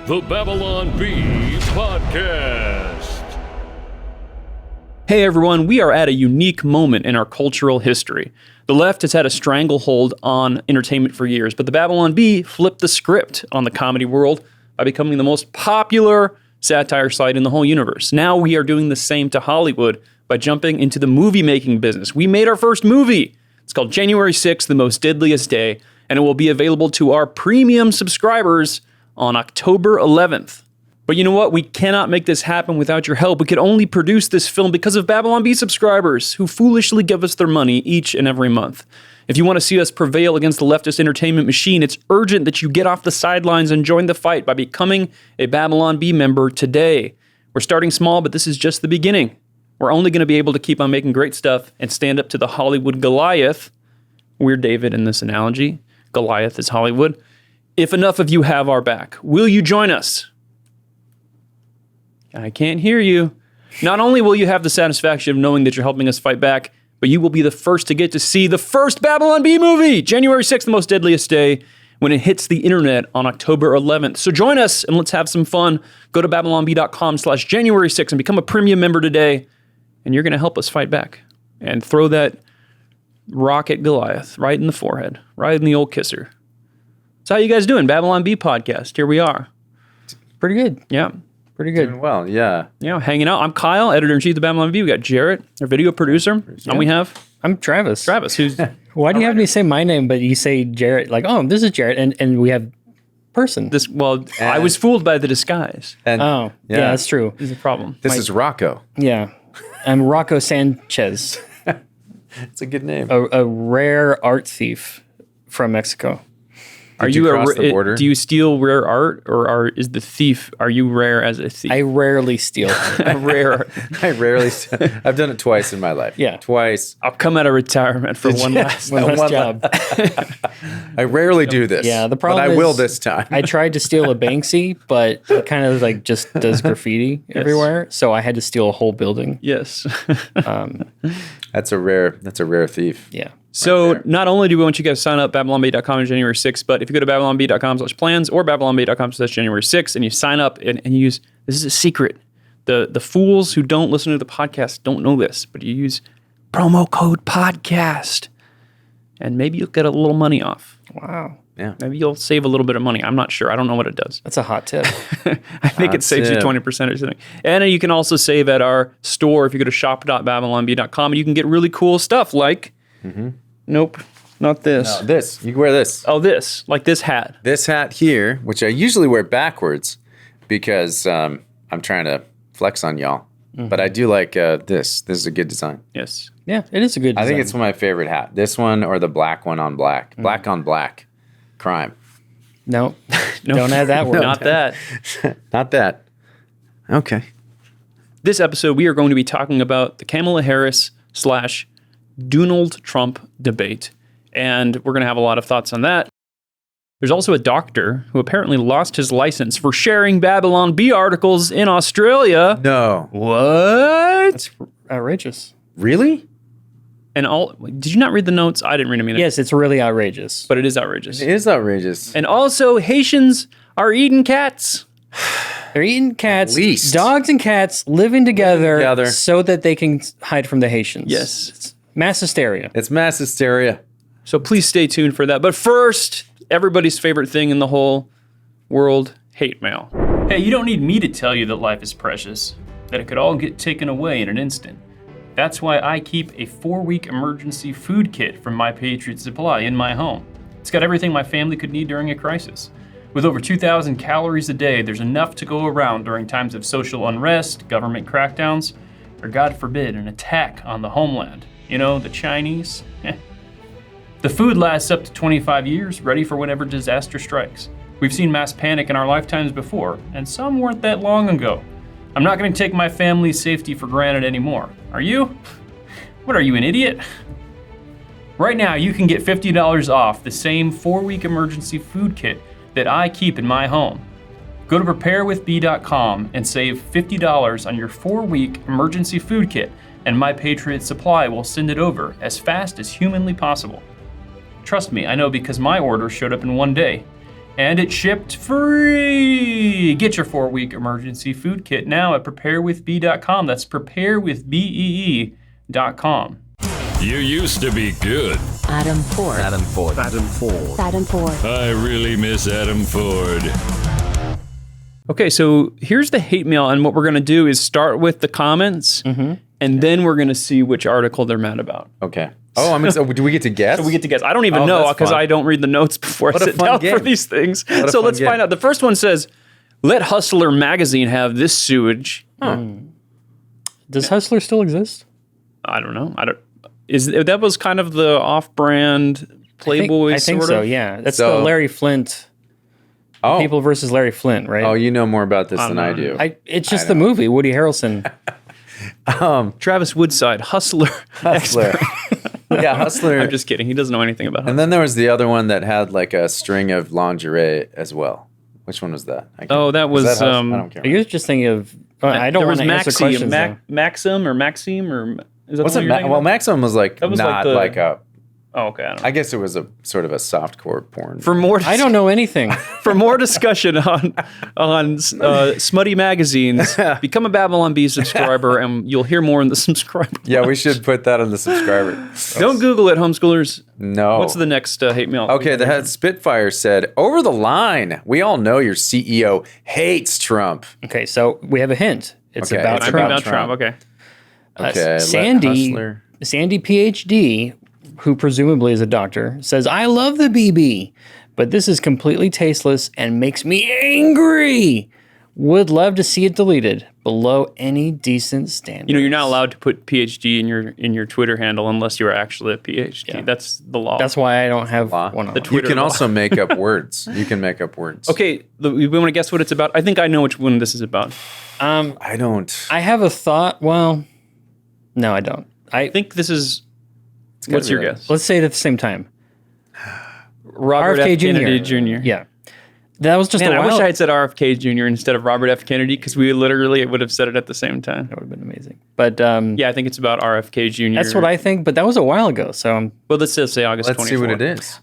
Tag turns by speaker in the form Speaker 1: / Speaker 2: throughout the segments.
Speaker 1: The Babylon Bee Podcast.
Speaker 2: Hey everyone, we are at a unique moment in our cultural history. The left has had a stranglehold on entertainment for years, but the Babylon Bee flipped the script on the comedy world by becoming the most popular satire site in the whole universe. Now we are doing the same to Hollywood by jumping into the movie-making business. We made our first movie. It's called January 6th, The Most Deadliest Day, and it will be available to our premium subscribers on October 11th. But you know what? We cannot make this happen without your help. We could only produce this film because of Babylon Bee subscribers who foolishly give us their money each and every month. If you want to see us prevail against the leftist entertainment machine, it's urgent that you get off the sidelines and join the fight by becoming a Babylon Bee member today. We're starting small, but this is just the beginning. We're only going to be able to keep on making great stuff and stand up to the Hollywood Goliath. We're David in this analogy. Goliath is Hollywood. If enough of you have our back, will you join us? I can't hear you. Not only will you have the satisfaction of knowing that you're helping us fight back, but you will be the first to get to see the first Babylon Bee movie, January 6th, The Most Deadliest Day, when it hits the internet on October 11th. So join us and let's have some fun. Go to babylonbee.com/January 6th and become a premium member today, and you're going to help us fight back and throw that rock at Goliath right in the forehead, right in the old kisser. So how you guys doing? Babylon Bee Podcast. Here we are.
Speaker 3: Pretty good.
Speaker 2: Yeah.
Speaker 3: Pretty good.
Speaker 4: Doing well, yeah.
Speaker 2: Yeah, hanging out. I'm Kyle, editor-in-chief of the Babylon Bee. We got Jarrett, our video producer. And we have
Speaker 3: I'm Travis.
Speaker 2: Travis, who's...
Speaker 3: Why do you have me say my name, but you say Jarrett? Like, oh, this is Jarrett, and we have person.
Speaker 2: I was fooled by the disguise.
Speaker 4: And
Speaker 3: Oh, yeah, that's true.
Speaker 2: Is a problem.
Speaker 4: this is Rocco.
Speaker 3: Yeah. I'm Rocco Sanchez,
Speaker 4: It's a good name.
Speaker 3: a rare art thief from Mexico.
Speaker 2: Are
Speaker 4: you cross the border?
Speaker 2: Do you steal rare art, or are you rare as a thief?
Speaker 3: I rarely steal.
Speaker 2: Rare.
Speaker 4: I've done it twice in my life.
Speaker 3: Yeah.
Speaker 4: Twice.
Speaker 2: I'll come out of retirement for one last
Speaker 3: job.
Speaker 4: I rarely do this.
Speaker 3: Yeah, the problem
Speaker 4: but I
Speaker 3: is
Speaker 4: will this time.
Speaker 3: I tried to steal a Banksy, but it kind of like just does graffiti everywhere. So I had to steal a whole building.
Speaker 2: Yes.
Speaker 4: That's a rare thief.
Speaker 3: Yeah.
Speaker 2: So not only do we want you guys to sign up babylonbee.com on January 6th, but if you go to babylonbee.com/plans or babylonbee.com/January 6th and you sign up and you use, this is a secret. The fools who don't listen to the podcast don't know this, but you use promo code podcast and maybe you'll get a little money off.
Speaker 3: Wow.
Speaker 4: Yeah.
Speaker 2: Maybe you'll save a little bit of money. I'm not sure. I don't know what it does.
Speaker 3: That's a hot tip.
Speaker 2: I think it saves you 20% or something. And you can also save at our store if you go to shop.babylonbee.com and you can get really cool stuff like... Nope, not this.
Speaker 4: No, this. You can wear this.
Speaker 2: Oh, this. Like this hat.
Speaker 4: This hat here, which I usually wear backwards because I'm trying to flex on y'all. But I do like this. This is a good design.
Speaker 2: Yes.
Speaker 3: Yeah, it is a good design.
Speaker 4: I think it's my favorite hat. This one or the black one on black. Black on black. Crime.
Speaker 3: No, don't add that word.
Speaker 2: Not that.
Speaker 4: Not that. Okay.
Speaker 2: This episode, we are going to be talking about the Kamala Harris / Donald Trump debate. And we're going to have a lot of thoughts on that. There's also a doctor who apparently lost his license for sharing Babylon Bee articles in Australia.
Speaker 4: No.
Speaker 2: What?
Speaker 3: That's outrageous.
Speaker 4: Really?
Speaker 2: And did you not read the notes? I didn't read them either.
Speaker 3: Yes, it's really outrageous.
Speaker 2: But it is outrageous.
Speaker 4: It is outrageous.
Speaker 2: And also, Haitians are eating cats.
Speaker 3: They're eating cats.
Speaker 4: At least.
Speaker 3: Dogs and cats living together,
Speaker 4: together.
Speaker 3: so that they can hide from the Haitians.
Speaker 2: Yes.
Speaker 3: It's mass hysteria.
Speaker 4: It's mass hysteria.
Speaker 2: So please stay tuned for that. But first, everybody's favorite thing in the whole world, hate mail. Hey, you don't need me to tell you that life is precious, that it could all get taken away in an instant. That's why I keep a 4-week emergency food kit from My Patriot Supply in my home. It's got everything my family could need during a crisis. With over 2,000 calories a day, there's enough to go around during times of social unrest, government crackdowns, or God forbid, an attack on the homeland. You know, the Chinese? The food lasts up to 25 years, ready for whenever disaster strikes. We've seen mass panic in our lifetimes before, and some weren't that long ago. I'm not going to take my family's safety for granted anymore. Are you? What are you, an idiot? Right now, you can get $50 off the same 4-week emergency food kit that I keep in my home. Go to preparewithbee.com and save $50 on your 4-week emergency food kit, and My Patriot Supply will send it over as fast as humanly possible. Trust me, I know, because my order showed up in one day. And it's shipped free. Get your 4-week emergency food kit now at preparewithbee.com. That's preparewithbee.com.
Speaker 1: You used to be good.
Speaker 5: Adam Ford.
Speaker 1: I really miss Adam Ford.
Speaker 2: Okay, so here's the hate mail, and what we're going to do is start with the comments, and then we're going to see which article they're mad about.
Speaker 4: Okay. Oh, do we get to guess?
Speaker 2: So we get to guess. I don't even know
Speaker 4: that's
Speaker 2: because
Speaker 4: fun.
Speaker 2: I don't read the notes before
Speaker 4: What
Speaker 2: I
Speaker 4: a
Speaker 2: sit
Speaker 4: fun
Speaker 2: down
Speaker 4: game.
Speaker 2: for these things.
Speaker 4: What a
Speaker 2: So
Speaker 4: fun
Speaker 2: let's
Speaker 4: game.
Speaker 2: find out. The first one says, "Let Hustler magazine have this sewage."
Speaker 3: Does Hustler still exist?
Speaker 2: I don't know. That was kind of the off-brand Playboy
Speaker 3: I think
Speaker 2: sort
Speaker 3: so,
Speaker 2: of?
Speaker 3: yeah. That's
Speaker 4: So-
Speaker 3: the Larry Flint,
Speaker 4: Oh.
Speaker 3: People versus Larry Flint, right?
Speaker 4: Oh, you know more about this than I do.
Speaker 3: It's just the movie, Woody Harrelson.
Speaker 2: Travis Woodside, Hustler.
Speaker 4: Hustler. Yeah, Hustler.
Speaker 2: I'm just kidding. He doesn't know anything about
Speaker 4: And
Speaker 2: Hustler.
Speaker 4: then there was the other one that had like a string of lingerie as well. Which one was that?
Speaker 2: Oh, that was,
Speaker 4: Hustler? I don't care.
Speaker 3: You're just thinking of... I don't
Speaker 2: There
Speaker 3: want
Speaker 2: was
Speaker 3: to answer questions, though.
Speaker 2: Maxim or Maxime or... Is that
Speaker 4: What's
Speaker 2: the
Speaker 4: it?
Speaker 2: one you're thinking
Speaker 4: Well,
Speaker 2: of?
Speaker 4: Maximum was like
Speaker 2: That was like
Speaker 4: not
Speaker 2: the-
Speaker 4: like a.
Speaker 2: Oh, okay. I don't know.
Speaker 4: I guess it was a sort of a softcore porn.
Speaker 2: For more,
Speaker 3: I don't know anything.
Speaker 2: For more discussion on smutty magazines, become a Babylon Bee subscriber, and you'll hear more in the subscriber.
Speaker 4: Yeah, we should put that on the subscriber.
Speaker 2: Don't Google it, homeschoolers.
Speaker 4: No.
Speaker 2: What's the next hate mail?
Speaker 4: Okay, the head Spitfire said, "Over the line. We all know your CEO hates Trump."
Speaker 3: Okay, so we have a hint. It's
Speaker 4: Okay,
Speaker 3: about
Speaker 4: it's
Speaker 2: I'm
Speaker 3: Trump.
Speaker 2: about Trump. Okay.
Speaker 4: Okay, let
Speaker 3: Sandy,
Speaker 4: Hustler-
Speaker 3: Sandy PhD, who presumably is a doctor, says, "I love the BB, but this is completely tasteless and makes me angry. Would love to see it deleted below any decent standard."
Speaker 2: You know, you're not allowed to put PhD in your Twitter handle unless you're actually a PhD.
Speaker 3: Yeah.
Speaker 2: That's the law.
Speaker 3: That's why I don't have
Speaker 4: Law.
Speaker 3: one on.
Speaker 2: The
Speaker 4: You
Speaker 2: Twitter
Speaker 4: can
Speaker 2: law.
Speaker 4: also make up words. You can make up words.
Speaker 2: Okay, we want to guess what it's about. I think I know which one this is about.
Speaker 4: I don't.
Speaker 3: I have a thought. Well, no, I don't.
Speaker 2: I think this is.
Speaker 4: gotta
Speaker 2: What's
Speaker 4: be
Speaker 2: your
Speaker 4: like-
Speaker 2: guess?
Speaker 3: Let's say it at the same time.
Speaker 2: Robert
Speaker 3: RFK
Speaker 2: F. Kennedy Jr.
Speaker 3: Yeah. That was just
Speaker 2: Man,
Speaker 3: a
Speaker 2: I
Speaker 3: while.
Speaker 2: wish I had said RFK Jr. instead of Robert F. Kennedy because we literally would have said it at the same time.
Speaker 3: That would have been amazing. But
Speaker 2: Yeah, I think it's about RFK Jr.
Speaker 3: that's what I think. But that was a while ago. So
Speaker 2: Well, let's just say August
Speaker 4: Let's
Speaker 2: 24.
Speaker 4: see what it is.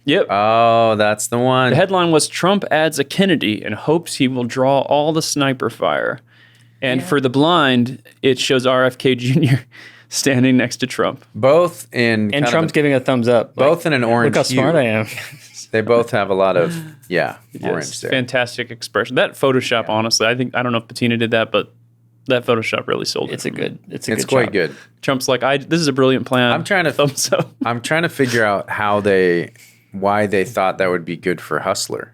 Speaker 2: Yep.
Speaker 4: Oh, that's the one.
Speaker 2: The headline was Trump adds a Kennedy and hopes he will draw all the sniper fire. And for the blind, it shows RFK Jr. standing next to Trump.
Speaker 4: Both in
Speaker 3: and
Speaker 4: kind of
Speaker 3: Trump's giving a thumbs up.
Speaker 4: both in an orange.
Speaker 3: Look how smart
Speaker 4: hue.
Speaker 3: I am.
Speaker 4: They both have a lot of orange
Speaker 2: Yes,
Speaker 4: there.
Speaker 2: fantastic expression. That Photoshop, honestly, I don't know if Patina did that, but that Photoshop really sold it.
Speaker 3: It's a good. It's a
Speaker 4: It's
Speaker 3: good
Speaker 4: quite
Speaker 3: job.
Speaker 4: good.
Speaker 2: Trump's like, this is a brilliant plan.
Speaker 4: I'm trying to
Speaker 2: thumbs up.
Speaker 4: I'm trying to figure out why they thought that would be good for Hustler.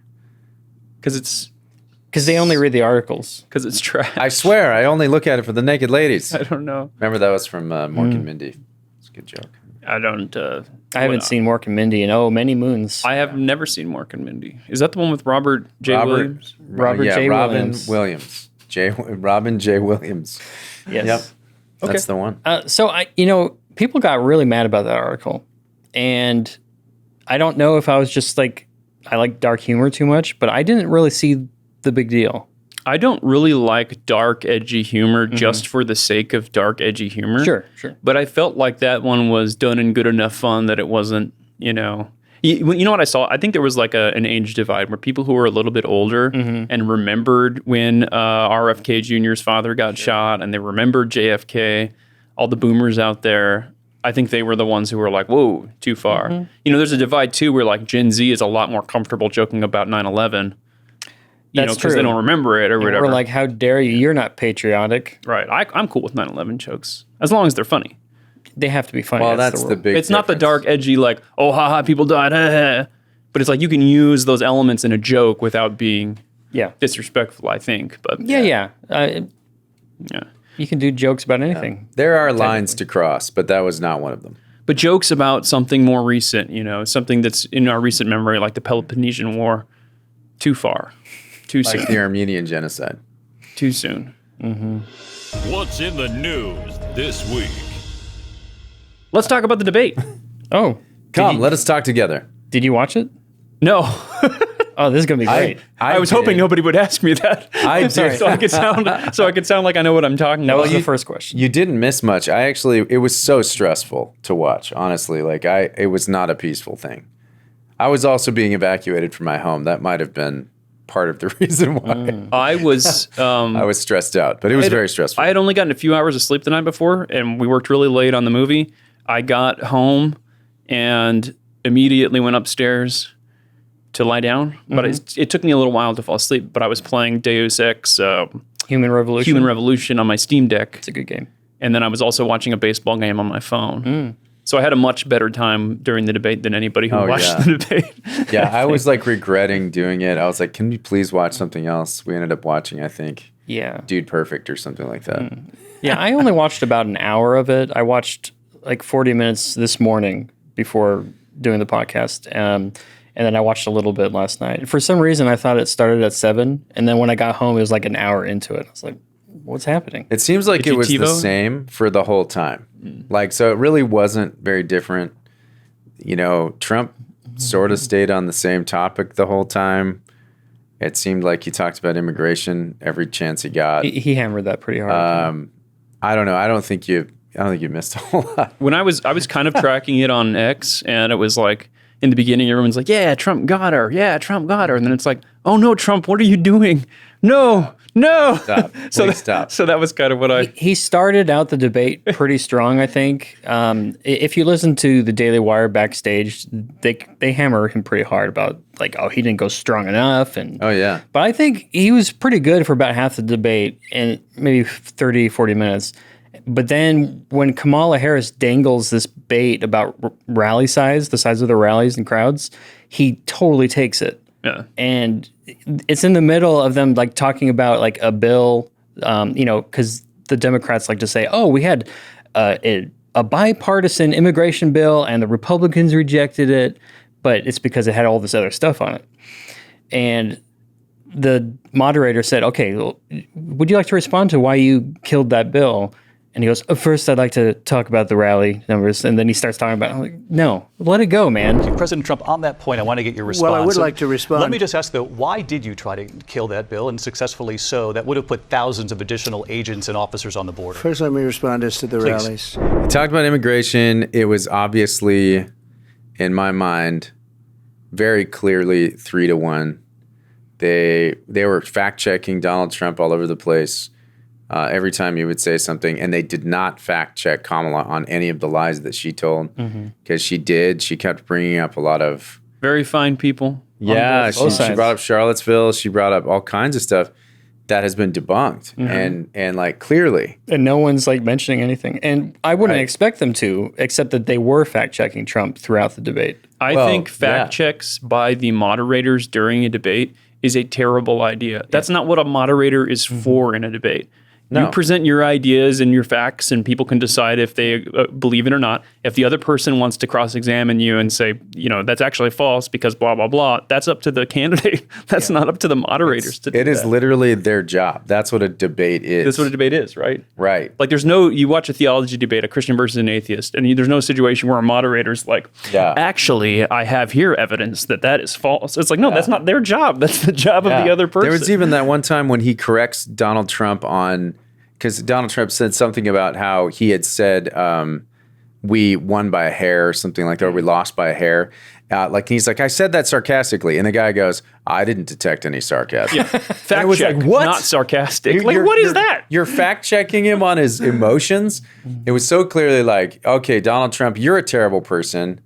Speaker 2: Because
Speaker 3: they only read the articles.
Speaker 2: it's trash.
Speaker 4: I swear, I only look at it for the naked ladies.
Speaker 2: I don't know.
Speaker 4: Remember that was from Mork and Mindy. It's a good joke.
Speaker 2: I don't.
Speaker 3: I haven't seen Mork and Mindy in many moons.
Speaker 2: I have never seen Mork and Mindy. Is that the one with Robert J. Williams?
Speaker 3: Robert J.
Speaker 4: Robin
Speaker 3: Williams.
Speaker 4: Robin J. Williams.
Speaker 3: Yes.
Speaker 4: Yep. That's the one.
Speaker 3: So people got really mad about that article, and I don't know if I was just like I like dark humor too much, but I didn't really see the big deal.
Speaker 2: I don't really like dark, edgy humor just for the sake of dark, edgy humor.
Speaker 3: Sure.
Speaker 2: But I felt like that one was done in good enough fun that it wasn't, You know what I saw? I think there was like an age divide where people who were a little bit older and remembered when RFK Jr.'s father got shot, and they remembered JFK. All the boomers out there, I think they were the ones who were like, whoa, too far. There's a divide too where like Gen Z is a lot more comfortable joking about 9/11.
Speaker 3: That's
Speaker 2: because they
Speaker 3: true.
Speaker 2: don't remember it or whatever.
Speaker 3: Or like, how dare you? You're not patriotic.
Speaker 2: Right. I'm cool with 9/11 jokes as long as they're funny.
Speaker 3: They have to be funny.
Speaker 4: Well, that's
Speaker 3: the
Speaker 4: the
Speaker 3: rule.
Speaker 4: big
Speaker 2: It's not the
Speaker 4: difference.
Speaker 2: dark, edgy, like, oh, haha, people died, but it's like you can use those elements in a joke without being
Speaker 3: Yeah.
Speaker 2: disrespectful, I think. But
Speaker 3: Yeah.
Speaker 2: yeah.
Speaker 3: You can do jokes about anything.
Speaker 4: There are lines to cross, but that was not one of them.
Speaker 2: But jokes about something more recent, something that's in our recent memory, like the Peloponnesian War, too far, too
Speaker 4: Like
Speaker 2: soon,
Speaker 4: the Armenian genocide.
Speaker 2: too soon.
Speaker 1: What's in the news this week?
Speaker 2: Let's talk about the debate.
Speaker 3: Oh,
Speaker 4: Come, let us talk together.
Speaker 3: did you watch it?
Speaker 2: No.
Speaker 3: Oh, this is gonna be great.
Speaker 2: I was hoping nobody would ask me that.
Speaker 4: I did.
Speaker 2: so I could sound like I know what I'm talking
Speaker 3: That
Speaker 2: about.
Speaker 3: was the first question.
Speaker 4: You didn't miss much. It was so stressful to watch, honestly. It was not a peaceful thing. I was also being evacuated from my home. That might have been part of the reason why
Speaker 2: I was
Speaker 4: I was stressed out, but it was very stressful.
Speaker 2: I had only gotten a few hours of sleep the night before, and we worked really late on the movie. I got home and immediately went upstairs to lie down, but it took me a little while to fall asleep. But I was playing Deus Ex
Speaker 3: Human Revolution
Speaker 2: on my Steam Deck.
Speaker 3: It's a good game.
Speaker 2: And then I was also watching a baseball game on my phone. So I had a much better time during the debate than anybody who watched the debate.
Speaker 4: Yeah, I was like regretting doing it. I was like, can we please watch something else? We ended up watching, I think, Dude Perfect or something like that.
Speaker 3: Yeah, I only watched about an hour of it. I watched like 40 minutes this morning before doing the podcast. And then I watched a little bit last night. For some reason, I thought it started at 7. And then when I got home, it was like an hour into it. I was like, what's happening?
Speaker 4: It seems like it was the same for the whole time. Like, so it really wasn't very different. You know, Trump sort of stayed on the same topic the whole time. It seemed like he talked about immigration every chance he got.
Speaker 3: He hammered that pretty hard.
Speaker 4: I don't know. I don't think you missed a whole lot.
Speaker 2: When I was kind of tracking it on X, and it was like in the beginning, everyone's like, "Yeah, Trump got her. Yeah, Trump got her," and then it's like, "Oh no, Trump, what are you doing? No."
Speaker 4: Stop. Stop.
Speaker 2: So that was kind of what
Speaker 3: He started out the debate pretty strong, I think. If you listen to the Daily Wire backstage, they hammer him pretty hard about like, oh, he didn't go strong enough. And but I think he was pretty good for about half the debate and maybe 30, 40 minutes. But then when Kamala Harris dangles this bait about rally size, the size of the rallies and crowds, he totally takes it.
Speaker 2: Yeah.
Speaker 3: And it's in the middle of them like talking about like a bill, because the Democrats like to say, oh, we had a bipartisan immigration bill and the Republicans rejected it, but it's because it had all this other stuff on it. And the moderator said, okay, well, would you like to respond to why you killed that bill? And he goes, first, I'd like to talk about the rally numbers. And then he starts talking about it. I'm like, no, let it go, man.
Speaker 5: President Trump, on that point, I want to get your response.
Speaker 6: Well, I would like to respond.
Speaker 5: Let me just ask, though, why did you try to kill that bill, and successfully so? That would have put thousands of additional agents and officers on the border.
Speaker 6: First, let me respond as to the rallies.
Speaker 4: He talked about immigration. It was obviously, in my mind, very clearly 3-1. They were fact-checking Donald Trump all over the place. Every time he would say something, and they did not fact check Kamala on any of the lies that she told, because she kept bringing up a lot of
Speaker 2: very fine people.
Speaker 4: Yeah, she brought up Charlottesville. She brought up all kinds of stuff that has been debunked, and like clearly,
Speaker 3: and no one's like mentioning anything. And I wouldn't expect them to, except that they were fact checking Trump throughout the debate.
Speaker 2: I think fact checks by the moderators during a debate is a terrible idea. That's not what a moderator is for in a debate. You present your ideas and your facts, and people can decide if they believe it or not. If the other person wants to cross-examine you and say, that's actually false because blah, blah, blah, that's up to the candidate. That's not up to the moderators to do that.
Speaker 4: It is literally their job. That's what a debate is.
Speaker 2: That's what a debate is, right?
Speaker 4: Right.
Speaker 2: Like you watch a theology debate, a Christian versus an atheist, and there's no situation where a moderator's like, actually, I have here evidence that is false. It's like, no, that's not their job. That's the job of the other person.
Speaker 4: There was even that one time when he corrects Donald Trump on... Because Donald Trump said something about how he had said we won by a hair or something like that, or we lost by a hair. He's like, I said that sarcastically. And the guy goes, I didn't detect any sarcasm.
Speaker 2: Yeah. Fact check, like, what? Not sarcastic. What is that?
Speaker 4: You're fact checking him on his emotions. It was so clearly like, okay, Donald Trump, you're a terrible person.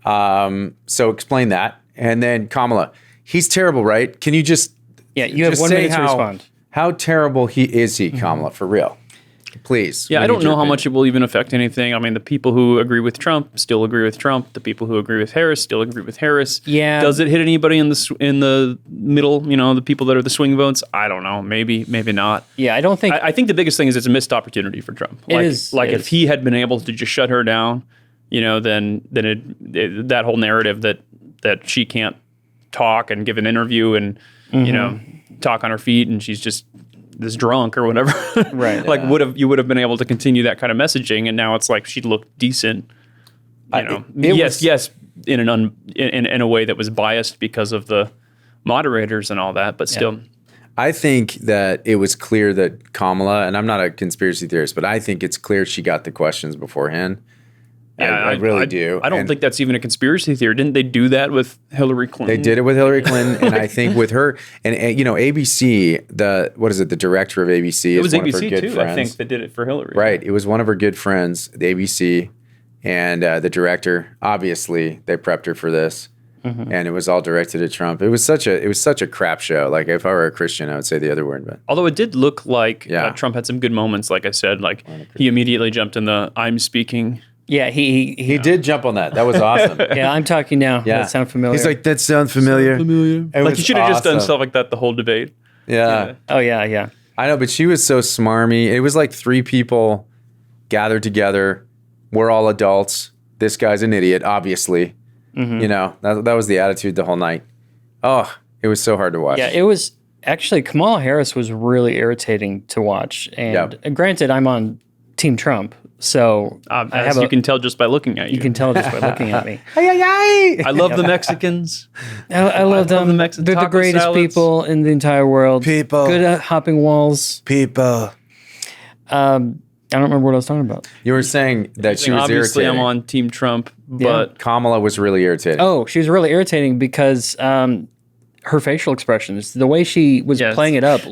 Speaker 4: So explain that. And then Kamala, he's terrible, right? Can you just
Speaker 3: you have 1 minute to respond.
Speaker 4: How terrible is he, Kamala, for real? Please.
Speaker 2: Yeah, I don't know how much it will even affect anything. I mean, the people who agree with Trump still agree with Trump. The people who agree with Harris still agree with Harris.
Speaker 3: Yeah.
Speaker 2: Does it hit anybody in the middle, the people that are the swing votes? I don't know. Maybe not.
Speaker 3: Yeah, I don't think...
Speaker 2: I think the biggest thing is it's a missed opportunity for Trump. If he had been able to just shut her down, then that whole narrative that she can't talk and give an interview and, talk on her feet and she's just this drunk or whatever.
Speaker 3: Right.
Speaker 2: You would have been able to continue that kind of messaging, and now it's like she looked decent. Yes, in a way that was biased because of the moderators and all that, but still.
Speaker 4: I think that it was clear that Kamala, and I'm not a conspiracy theorist, but I think it's clear she got the questions beforehand. I really do.
Speaker 2: I don't
Speaker 4: And
Speaker 2: think that's even a conspiracy theory. Didn't they do that with Hillary Clinton?
Speaker 4: they did it with Hillary Clinton, and I think with her, and you know, ABC, the director of ABC,
Speaker 2: It was
Speaker 4: is one of her
Speaker 2: ABC
Speaker 4: good
Speaker 2: too.
Speaker 4: friends.
Speaker 2: I think that did it for Hillary.
Speaker 4: Right. It was one of her good friends, the ABC, and the director. Obviously, they prepped her for this, and it was all directed at Trump. It was such a crap show. Like if I were a Christian, I would say the other word. But
Speaker 2: Although it did look like
Speaker 4: Yeah.
Speaker 2: Trump had some good moments. Like I said, like he immediately jumped in the "I'm speaking."
Speaker 3: Yeah,
Speaker 4: he did jump on that. That was awesome.
Speaker 3: yeah, I'm talking now.
Speaker 4: Yeah.
Speaker 3: That sound familiar?
Speaker 4: He's like, that sounds familiar. It
Speaker 2: Like
Speaker 4: was
Speaker 2: you should have just done
Speaker 4: awesome.
Speaker 2: stuff like that the whole debate.
Speaker 4: Yeah.
Speaker 3: oh yeah.
Speaker 4: I know, but she was so smarmy. It was like three people gathered together. We're all adults. This guy's an idiot, obviously. You know, that was the attitude the whole night. Oh, it was so hard to watch.
Speaker 3: Yeah, it was actually Kamala Harris was really irritating to watch. And granted, I'm on Team Trump, so
Speaker 2: As you can tell just by looking at you.
Speaker 3: you can tell just by looking at me.
Speaker 2: I love the Mexicans.
Speaker 3: I love them.
Speaker 2: the Mexican
Speaker 3: They're the
Speaker 2: taco
Speaker 3: greatest
Speaker 2: salads.
Speaker 3: people in the entire world.
Speaker 4: People.
Speaker 3: Good at hopping walls.
Speaker 4: People.
Speaker 3: I don't remember what I was talking about.
Speaker 4: You were saying that she was
Speaker 2: Obviously,
Speaker 4: irritating.
Speaker 2: I'm on Team Trump, but
Speaker 4: Kamala was really irritating.
Speaker 3: Oh, she was really irritating because her facial expressions, the way she was
Speaker 2: Yes.
Speaker 3: playing it up,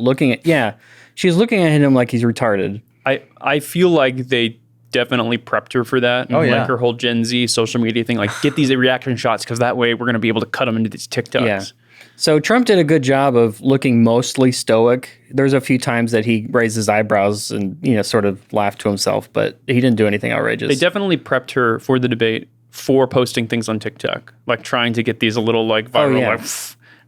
Speaker 3: she was looking at him like he's retarded.
Speaker 2: I feel like they definitely prepped her for that.
Speaker 4: Oh, yeah.
Speaker 2: Like her whole Gen Z social media thing. Like, get these reaction shots because that way we're going to be able to cut them into these TikToks.
Speaker 3: Yeah. So Trump did a good job of looking mostly stoic. There's a few times that he raised his eyebrows and, sort of laughed to himself, but he didn't do anything outrageous.
Speaker 2: They definitely prepped her for the debate for posting things on TikTok, like trying to get these little like viral
Speaker 3: yeah.
Speaker 2: like,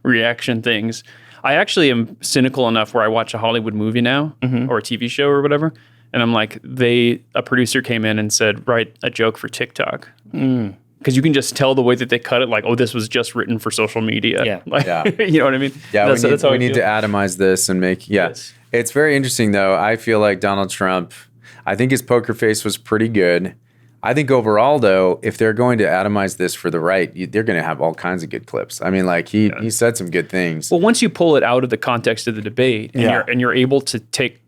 Speaker 2: reaction things. I actually am cynical enough where I watch a Hollywood movie now or a TV show or whatever, and I'm like, a producer came in and said, write a joke for TikTok. Because you can just tell the way that they cut it, like, oh, this was just written for social media.
Speaker 3: Yeah.
Speaker 2: Like,
Speaker 4: Yeah.
Speaker 2: you know what I mean?
Speaker 4: Yeah,
Speaker 2: That's how
Speaker 4: we
Speaker 2: I
Speaker 4: need
Speaker 2: feel.
Speaker 4: to atomize this and make,
Speaker 2: Yes.
Speaker 4: It's very interesting, though. I feel like Donald Trump, I think his poker face was pretty good. I think overall, though, if they're going to atomize this for the right, they're going to have all kinds of good clips. I mean, like, he said some good things.
Speaker 2: Well, once you pull it out of the context of the debate and you're able to take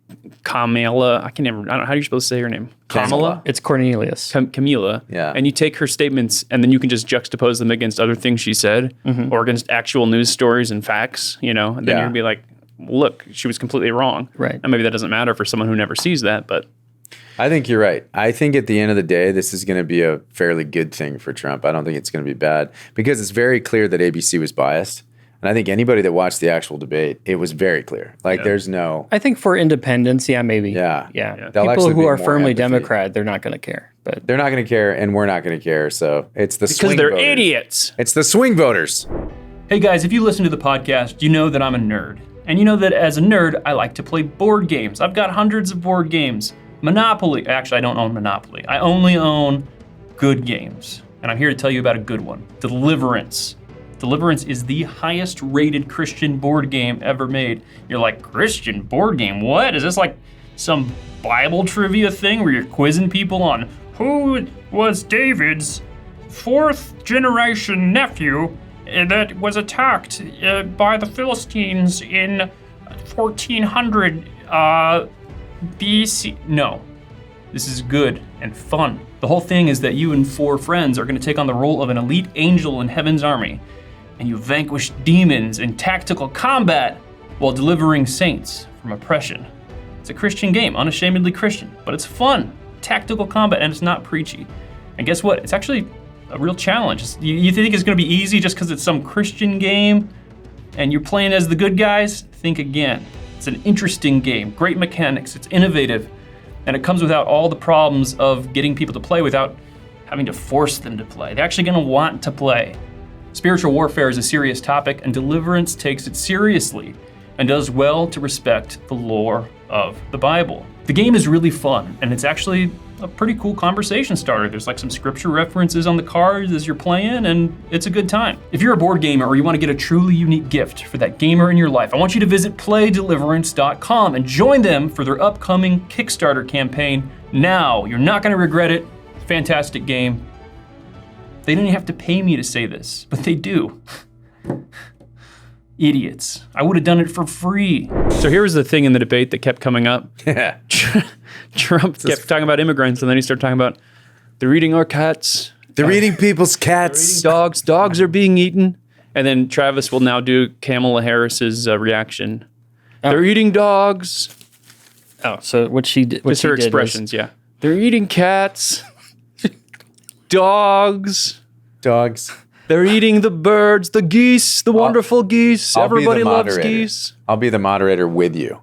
Speaker 2: Kamala, I don't know, how are you supposed to say her name? Kamala?
Speaker 3: It's Cornelius.
Speaker 2: Camila.
Speaker 4: Yeah.
Speaker 2: And you take her statements and then you can just juxtapose them against other things she said or against actual news stories and facts, and then you're going to be like, look, she was completely wrong.
Speaker 3: Right.
Speaker 2: And maybe that doesn't matter for someone who never sees that, but
Speaker 4: I think you're right. I think at the end of the day, this is going to be a fairly good thing for Trump. I don't think it's going to be bad because it's very clear that ABC was biased. And I think anybody that watched the actual debate, it was very clear. Like, there's no...
Speaker 3: I think for independents, maybe.
Speaker 4: Yeah.
Speaker 3: Yeah.
Speaker 4: They'll
Speaker 3: People
Speaker 4: actually
Speaker 3: who
Speaker 4: be
Speaker 3: are
Speaker 4: more
Speaker 3: firmly
Speaker 4: empathy.
Speaker 3: Democrat, they're not going to care. But
Speaker 4: They're not going to care, and we're not going to care. So it's the
Speaker 2: because
Speaker 4: swing
Speaker 2: they're
Speaker 4: voters.
Speaker 2: idiots.
Speaker 4: It's the swing voters.
Speaker 2: Hey guys, if you listen to the podcast, you know that I'm a nerd. And you know that as a nerd, I like to play board games. I've got hundreds of board games. Monopoly. Actually, I don't own Monopoly. I only own good games. And I'm here to tell you about a good one. Deliverance. Deliverance is the highest rated Christian board game ever made. You're like, Christian board game? What? Is this like some Bible trivia thing where you're quizzing people on who was David's fourth generation nephew that was attacked by the Philistines in 1400 BC? No. This is good and fun. The whole thing is that you and 4 friends are going to take on the role of an elite angel in heaven's army, and you vanquish demons in tactical combat while delivering saints from oppression. It's a Christian game, unashamedly Christian, but it's fun, tactical combat, and it's not preachy. And guess what? It's actually a real challenge. You think it's going to be easy just because it's some Christian game and you're playing as the good guys? Think again. It's an interesting game, great mechanics, it's innovative, and it comes without all the problems of getting people to play without having to force them to play. They're actually going to want to play. Spiritual warfare is a serious topic, and Deliverance takes it seriously and does well to respect the lore of the Bible. The game is really fun, and it's actually a pretty cool conversation starter. There's like some scripture references on the cards as you're playing, and it's a good time. If you're a board gamer or you want to get a truly unique gift for that gamer in your life, I want you to visit playdeliverance.com and join them for their upcoming Kickstarter campaign now. You're not going to regret it. Fantastic game. They didn't have to pay me to say this, but they do. Idiots. I would have done it for free. So here was the thing in the debate that kept coming up. Trump kept talking about immigrants, and then he started talking about They're eating our cats.
Speaker 4: They're eating people's cats.
Speaker 2: Dogs. Dogs are being eaten. And then Travis will now do Kamala Harris's reaction. They're eating dogs.
Speaker 3: Oh, so what she did?
Speaker 2: Just her expressions, yeah. They're eating cats. Dogs.
Speaker 4: Dogs.
Speaker 2: They're eating the birds, the geese, the wonderful geese.
Speaker 4: I'll be the
Speaker 2: Everybody loves
Speaker 4: moderator.
Speaker 2: geese.
Speaker 4: I'll be the moderator with you.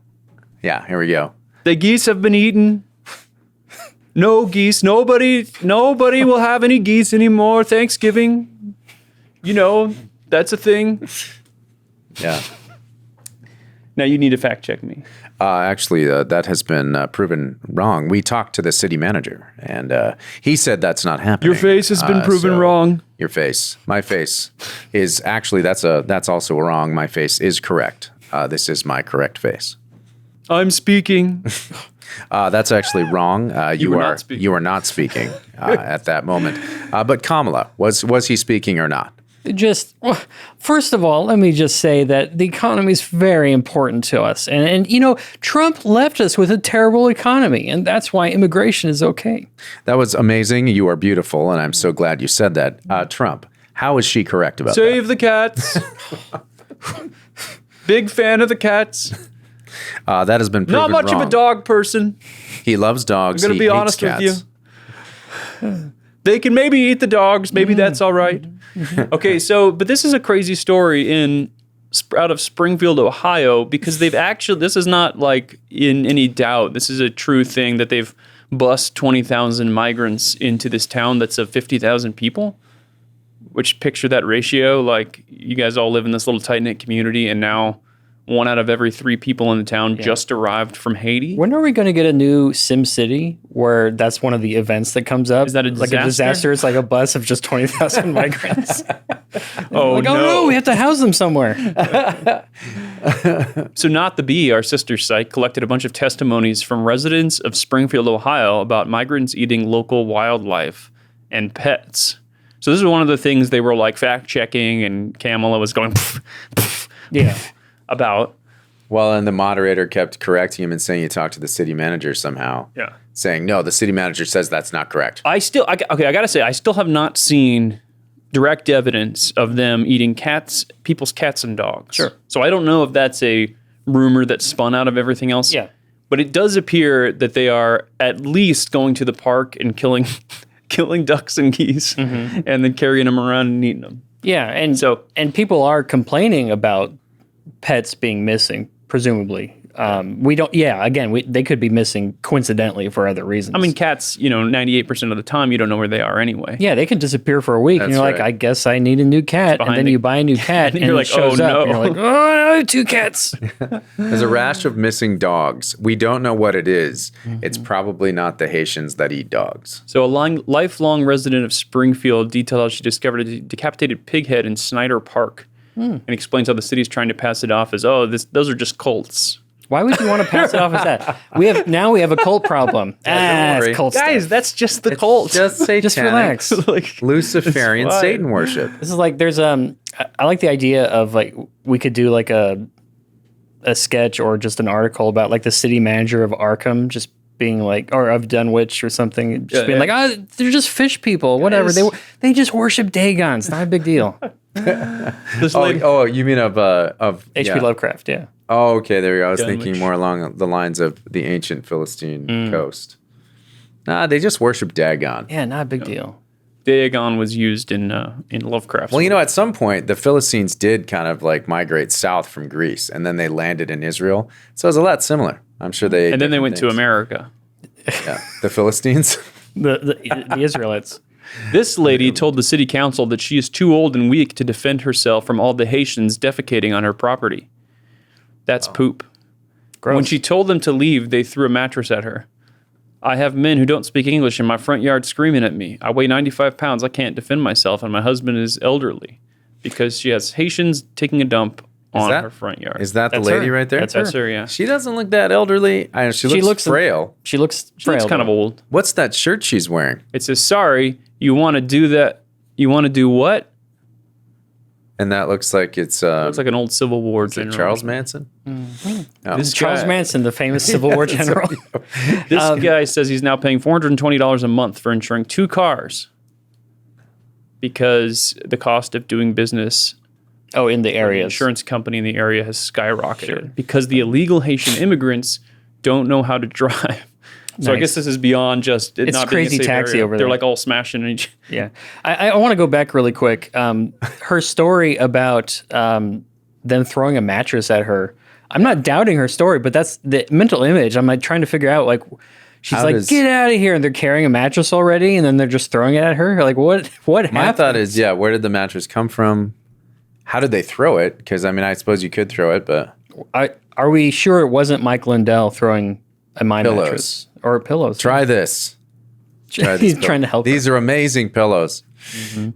Speaker 4: Yeah, here we go.
Speaker 2: The geese have been eaten. No geese. Nobody will have any geese anymore. Thanksgiving. You know, that's a thing.
Speaker 4: Yeah.
Speaker 2: Now you need to fact check me.
Speaker 4: Actually, that has been proven wrong. We talked to the city manager, and he said that's not happening.
Speaker 2: Your face has been proven
Speaker 4: so
Speaker 2: wrong.
Speaker 4: Your face, my face, is actually that's also wrong. My face is correct. This is my correct face.
Speaker 2: I'm speaking.
Speaker 4: That's actually wrong. You
Speaker 2: were
Speaker 4: are
Speaker 2: not speaking.
Speaker 4: you are not speaking at that moment. But Kamala, was he speaking or not?
Speaker 3: First of all, let me just say that the economy is very important to us. And you know, Trump left us with a terrible economy, and that's why immigration is okay.
Speaker 4: That was amazing. You are beautiful, and I'm so glad you said that. Trump, how is she correct about that?
Speaker 2: Save the cats. Big fan of the cats.
Speaker 4: That has been proven
Speaker 2: Not much
Speaker 4: wrong.
Speaker 2: of a dog person.
Speaker 4: He loves dogs.
Speaker 2: I'm going to
Speaker 4: He
Speaker 2: be
Speaker 4: hates
Speaker 2: honest
Speaker 4: cats.
Speaker 2: with you. They can maybe eat the dogs. Maybe that's all right. Okay, but this is a crazy story out of Springfield, Ohio, because this is not like in any doubt. This is a true thing that they've bussed 20,000 migrants into this town that's of 50,000 people, which picture that ratio. Like you guys all live in this little tight-knit community, and now 1 out of every 3 people in the town just arrived from Haiti.
Speaker 3: When are we going to get a new Sim City where that's one of the events that comes up?
Speaker 2: Is that a
Speaker 3: like a disaster? It's like a bus of just 20,000 migrants.
Speaker 2: Oh
Speaker 3: no, we have to house them somewhere.
Speaker 2: So Not the Bee, our sister site, collected a bunch of testimonies from residents of Springfield, Ohio about migrants eating local wildlife and pets. So this is one of the things they were like fact checking, and Kamala was going about.
Speaker 4: Well, and the moderator kept correcting him and saying you talked to the city manager somehow.
Speaker 2: Yeah.
Speaker 4: Saying, no, the city manager says that's not correct.
Speaker 2: I gotta say, I still have not seen direct evidence of them eating people's cats and dogs.
Speaker 3: Sure.
Speaker 2: So I don't know if that's a rumor that spun out of everything else.
Speaker 3: Yeah.
Speaker 2: But it does appear that they are at least going to the park and killing ducks and geese and then carrying them around and eating them.
Speaker 3: Yeah, and people are complaining about pets being missing, presumably. They could be missing coincidentally for other reasons.
Speaker 2: I mean, cats, 98% of the time, you don't know where they are anyway.
Speaker 3: Yeah, they can disappear for a week, and
Speaker 4: That's
Speaker 3: you're like,
Speaker 4: right.
Speaker 3: I guess I need a new cat, and then you buy a new cat, and
Speaker 2: you're
Speaker 3: it
Speaker 2: like,
Speaker 3: shows
Speaker 2: oh,
Speaker 3: up,
Speaker 2: no.
Speaker 3: and you're like, oh, 2 cats.
Speaker 4: There's a rash of missing dogs. We don't know what it is. It's probably not the Haitians that eat dogs.
Speaker 2: So a lifelong resident of Springfield detailed how she discovered a decapitated pig head in Snyder Park and explains how the city's trying to pass it off as, those are just cults.
Speaker 3: Why would you want to pass it off as that? We have a cult problem.
Speaker 4: worry.
Speaker 3: It's cult
Speaker 2: Guys,
Speaker 3: stuff.
Speaker 2: that's just the cult.
Speaker 4: Just satanic.
Speaker 3: Just relax.
Speaker 2: Like,
Speaker 4: Luciferian
Speaker 2: It's fine.
Speaker 4: Satan worship.
Speaker 3: This is like there's I like the idea of like we could do like a sketch or just an article about like the city manager of Arkham just being like, or of Dunwich or something, just being like, they're just fish people, whatever.
Speaker 2: Guys.
Speaker 3: They just worship Dagon. It's not a big deal.
Speaker 2: this lady,
Speaker 4: You mean of
Speaker 3: H.P. Lovecraft, yeah.
Speaker 4: Oh, okay, there you go. I was
Speaker 2: Dunwich.
Speaker 4: thinking more along the lines of the ancient Philistine coast. Nah, they just worship Dagon.
Speaker 3: Yeah, not a big deal.
Speaker 2: Dagon was used in Lovecraft.
Speaker 4: Well, at some point, the Philistines did kind of like migrate south from Greece, and then they landed in Israel. So it's a lot similar. I'm sure they.
Speaker 2: and then they went to America.
Speaker 4: Yeah, the Philistines.
Speaker 3: The Israelites.
Speaker 2: This lady told the city council that she is too old and weak to defend herself from all the Haitians defecating on her property. That's poop.
Speaker 3: Gross.
Speaker 2: When she told them to leave, they threw a mattress at her. I have men who don't speak English in my front yard screaming at me. I weigh 95 pounds. I can't defend myself, and my husband is elderly because she has Haitians taking a dump on her front yard.
Speaker 4: Is that the
Speaker 3: That's
Speaker 4: lady
Speaker 3: her.
Speaker 4: right there?
Speaker 2: That's her, yeah.
Speaker 4: She doesn't look that elderly. She looks frail.
Speaker 3: She looks
Speaker 2: She
Speaker 3: frail.
Speaker 2: looks kind of old.
Speaker 4: What's that shirt she's wearing?
Speaker 2: It says, sorry, you want to do that? You want to do what?
Speaker 4: And that looks like it's
Speaker 2: Looks like an old Civil War general.
Speaker 4: Charles Manson.
Speaker 2: This
Speaker 3: Charles
Speaker 2: guy-
Speaker 3: Manson, the famous Civil War general.
Speaker 2: This guy says he's now paying $420 a month for insuring 2 cars because the cost of doing business
Speaker 3: Oh, in the
Speaker 2: the
Speaker 3: areas.
Speaker 2: insurance company in the area has skyrocketed because the illegal Haitian immigrants don't know how to drive. So I
Speaker 3: Nice.
Speaker 2: guess this is beyond just it
Speaker 3: It's
Speaker 2: not being a
Speaker 3: crazy
Speaker 2: safe
Speaker 3: taxi
Speaker 2: area.
Speaker 3: over
Speaker 2: They're
Speaker 3: there.
Speaker 2: like all smashing each.
Speaker 3: Yeah. I want to go back really quick. Her story about them throwing a mattress at her. I'm not doubting her story, but that's the mental image. I'm like trying to figure out, like, she's
Speaker 4: How
Speaker 3: like,
Speaker 4: does-
Speaker 3: get out of here. And they're carrying a mattress already. And then they're just throwing it at her. Like, what
Speaker 4: My
Speaker 3: happened?
Speaker 4: thought is, where did the mattress come from? How did they throw it? Because, I mean, I suppose you could throw it, but
Speaker 3: Are we sure it wasn't Mike Lindell throwing a mine
Speaker 4: Pillows.
Speaker 3: mattress? Or pillows?
Speaker 4: try this. Try
Speaker 3: He's
Speaker 4: this
Speaker 3: trying to help her.
Speaker 4: These are amazing pillows.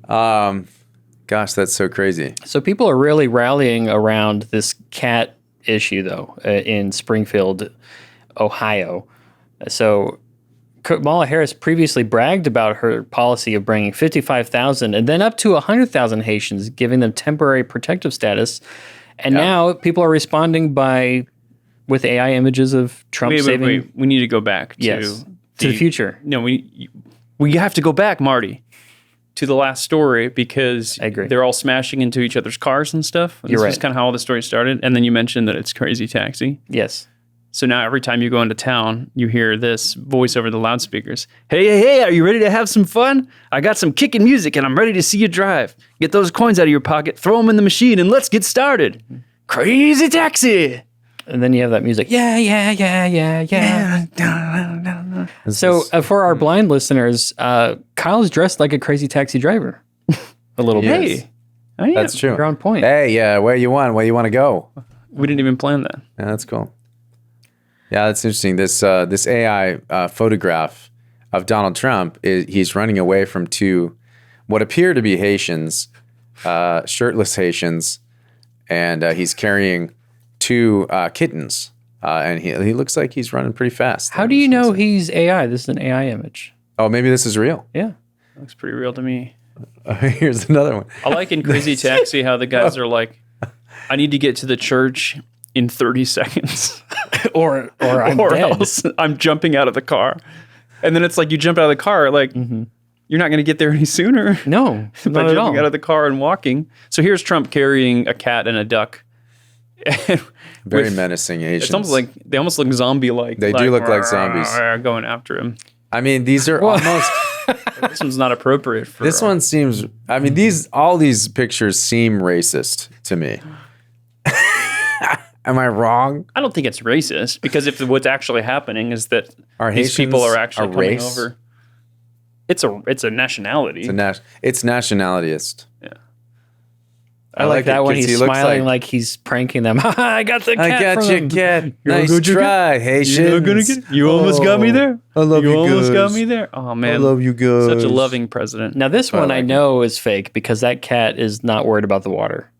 Speaker 4: Gosh, that's so crazy.
Speaker 3: So people are really rallying around this cat issue, though, in Springfield, Ohio. So Kamala Harris previously bragged about her policy of bringing 55,000 and then up to 100,000 Haitians, giving them temporary protective status. And now people are responding with AI images of Trump saving.
Speaker 2: Wait. We need to go back
Speaker 3: Yes, to the future.
Speaker 2: No, we have to go back, Marty, to the last story because
Speaker 3: I agree.
Speaker 2: they're all smashing into each other's cars and stuff. This
Speaker 3: You're
Speaker 2: is
Speaker 3: right.
Speaker 2: kind of how all the story started. And then you mentioned that it's Crazy Taxi.
Speaker 3: Yes.
Speaker 2: So now every time you go into town, you hear this voice over the loudspeakers. Hey, are you ready to have some fun? I got some kicking music and I'm ready to see you drive. Get those coins out of your pocket, throw them in the machine, and let's get started. Crazy Taxi.
Speaker 3: And then you have that music. Yeah. So for our blind listeners, Kyle's dressed like a Crazy Taxi driver. A little bit.
Speaker 2: Hey, I am.
Speaker 4: That's true.
Speaker 3: You're on point.
Speaker 4: Hey, where you want to go?
Speaker 2: We didn't even plan that.
Speaker 4: Yeah, that's cool. Yeah, that's interesting. This AI photograph of Donald Trump, he's running away from 2 what appear to be Haitians, shirtless Haitians, and he's carrying 2 kittens. And he looks like he's running pretty fast.
Speaker 3: How do you know he's AI? This is an AI image.
Speaker 4: Oh, maybe this is real.
Speaker 3: Yeah.
Speaker 2: Looks pretty real to me.
Speaker 4: Here's another one.
Speaker 2: I like in Crazy Taxi how the guys are like, I need to get to the church in 30 seconds.
Speaker 3: Or I'm
Speaker 2: or
Speaker 3: dead.
Speaker 2: else I'm jumping out of the car. And then it's like you jump out of the car, like you're not going to get there any sooner
Speaker 3: No,
Speaker 2: by
Speaker 3: not at all.
Speaker 2: jumping out of the car and walking. So here's Trump carrying a cat and a duck.
Speaker 4: Very
Speaker 2: With-
Speaker 4: menacing Asians.
Speaker 2: It's almost like they almost look zombie-like.
Speaker 4: They do look like zombies.
Speaker 2: going after him.
Speaker 4: I mean, these are almost.
Speaker 2: This one's not appropriate for.
Speaker 4: This one seems. I mean, all these pictures seem racist to me. Am I wrong?
Speaker 2: I don't think it's racist because if what's actually happening is that
Speaker 4: Are
Speaker 2: these people
Speaker 4: Haitians
Speaker 2: are actually
Speaker 4: a
Speaker 2: coming
Speaker 4: race?
Speaker 2: over. It's a nationality.
Speaker 4: It's nationalityist.
Speaker 3: I like that when
Speaker 4: 'cause
Speaker 3: he's
Speaker 4: he looks
Speaker 3: smiling like he's pranking them. I got the cat.
Speaker 4: I got
Speaker 3: from
Speaker 4: your
Speaker 3: them.
Speaker 4: cat.
Speaker 2: You're
Speaker 4: Nice
Speaker 2: good, you
Speaker 4: try, Haitians.
Speaker 2: You're not gonna get it? You almost got me there.
Speaker 4: I love you
Speaker 2: almost got
Speaker 4: guys.
Speaker 2: me there. Oh man,
Speaker 4: I love you guys.
Speaker 2: Such a loving president.
Speaker 3: Now this one I
Speaker 4: like
Speaker 3: know is fake because that cat is not worried about the water.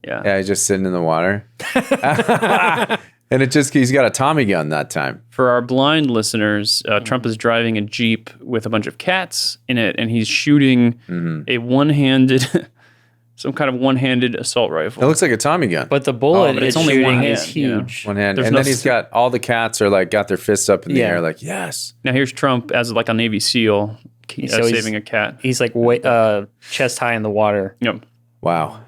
Speaker 2: Yeah.
Speaker 4: Yeah, he's just sitting in the water. And he's got a Tommy gun that time.
Speaker 2: For our blind listeners, Trump is driving a Jeep with a bunch of cats in it, and he's shooting a one-handed, some kind of one-handed assault rifle.
Speaker 4: It looks like a Tommy gun.
Speaker 3: But the bullet
Speaker 2: but it's
Speaker 3: it's
Speaker 2: only one
Speaker 3: shooting
Speaker 2: hand,
Speaker 3: is
Speaker 2: you know.
Speaker 3: huge.
Speaker 4: One hand.
Speaker 2: There's
Speaker 4: And
Speaker 2: no
Speaker 4: then he's got all the cats are like got their fists up in the
Speaker 3: Yeah.
Speaker 4: air, like, yes.
Speaker 2: Now here's Trump as like a Navy SEAL
Speaker 3: So he's-
Speaker 2: saving a cat.
Speaker 3: He's like chest high in the water.
Speaker 2: Yep.
Speaker 4: Wow.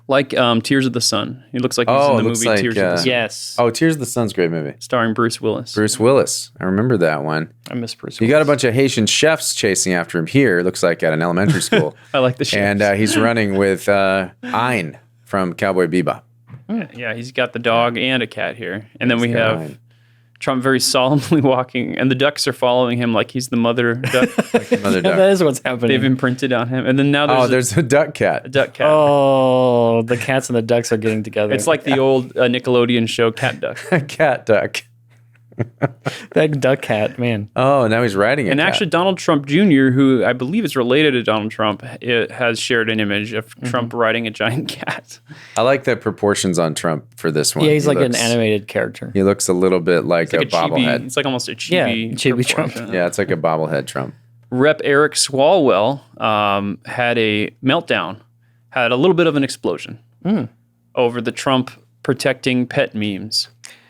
Speaker 2: Like Tears of the Sun. He looks like he's
Speaker 4: Oh,
Speaker 2: in
Speaker 4: it
Speaker 2: the
Speaker 4: looks
Speaker 2: movie
Speaker 4: like,
Speaker 2: Tears of the Sun,
Speaker 3: Yes.
Speaker 4: Oh, Tears of the Sun's a great movie.
Speaker 2: starring Bruce Willis.
Speaker 4: Bruce Willis. I remember that one.
Speaker 3: I miss Bruce
Speaker 4: You got a bunch of Haitian chefs chasing after him here, it looks like at an elementary school.
Speaker 2: I like the shit.
Speaker 4: And he's running with Ein from Cowboy Bebop.
Speaker 2: Yeah, he's got the dog and a cat here. And then we
Speaker 4: He's got
Speaker 2: have
Speaker 4: Ein.
Speaker 2: Trump very solemnly walking, and the ducks are following him like he's the mother duck.
Speaker 4: Another duck.
Speaker 3: That is what's happening.
Speaker 2: They've imprinted on him. And then now
Speaker 4: Oh,
Speaker 2: there's
Speaker 4: there's a duck
Speaker 2: a
Speaker 4: cat.
Speaker 2: duck cat.
Speaker 3: Oh, the cats and the ducks are getting together.
Speaker 2: It's like the old Nickelodeon show Cat Duck.
Speaker 4: Cat duck.
Speaker 3: that duck cat, man.
Speaker 4: Oh, now he's riding a
Speaker 2: And
Speaker 4: cat.
Speaker 2: actually, Donald Trump Jr., who I believe is related to Donald Trump, has shared an image of Trump riding a giant cat.
Speaker 4: I like the proportions on Trump for this one.
Speaker 3: Yeah, he's
Speaker 4: He
Speaker 3: like
Speaker 4: looks-
Speaker 3: an animated character.
Speaker 4: He looks a little bit like,
Speaker 2: Like
Speaker 4: a bobblehead.
Speaker 2: It's like almost a chibi.
Speaker 3: Yeah, chibi Trump.
Speaker 2: proportion.
Speaker 4: Yeah, it's like a bobblehead Trump.
Speaker 2: Rep. Eric Swalwell had a meltdown had a little bit of an explosion over the Trump protecting pet memes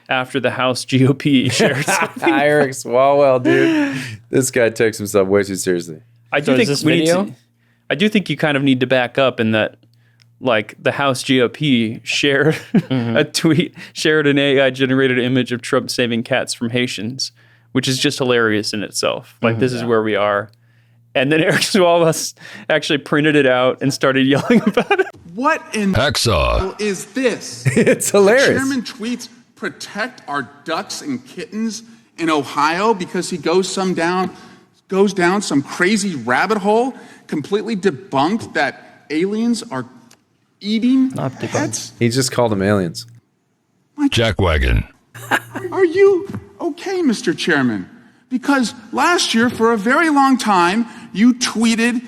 Speaker 2: after the House GOP shared something.
Speaker 4: Eric Swalwell, dude. This guy takes himself way too seriously.
Speaker 2: I do
Speaker 3: So is
Speaker 2: think
Speaker 3: this
Speaker 2: we need
Speaker 3: video?
Speaker 2: to, I do think you kind of need to back up in that, like, the House GOP shared a tweet, shared an AI-generated image of Trump saving cats from Haitians, which is just hilarious in itself. Like, this is where we are. And then Eric Swalwell actually printed it out and started yelling about it.
Speaker 7: What in
Speaker 1: Hacksaw.
Speaker 7: is this?
Speaker 4: It's hilarious.
Speaker 7: Chairman tweets, protect our ducks and kittens in Ohio because he goes down some crazy rabbit hole, completely debunked that aliens are eating pets.
Speaker 4: He just called them aliens.
Speaker 1: Jackwagon.
Speaker 7: Are you okay, Mr. Chairman? Because last year, for a very long time, you tweeted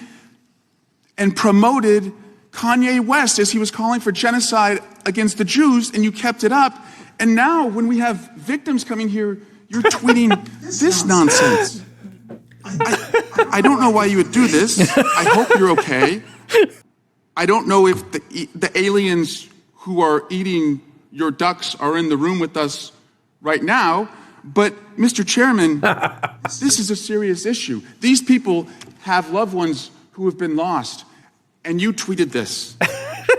Speaker 7: and promoted Kanye West as he was calling for genocide against the Jews, and you kept it up. And now, when we have victims coming here, you're tweeting this nonsense. I don't know why you would do this. I hope you're okay. I don't know if the aliens who are eating your ducks are in the room with us right now, but Mr. Chairman, this is a serious issue. These people have loved ones who have been lost, and you tweeted this.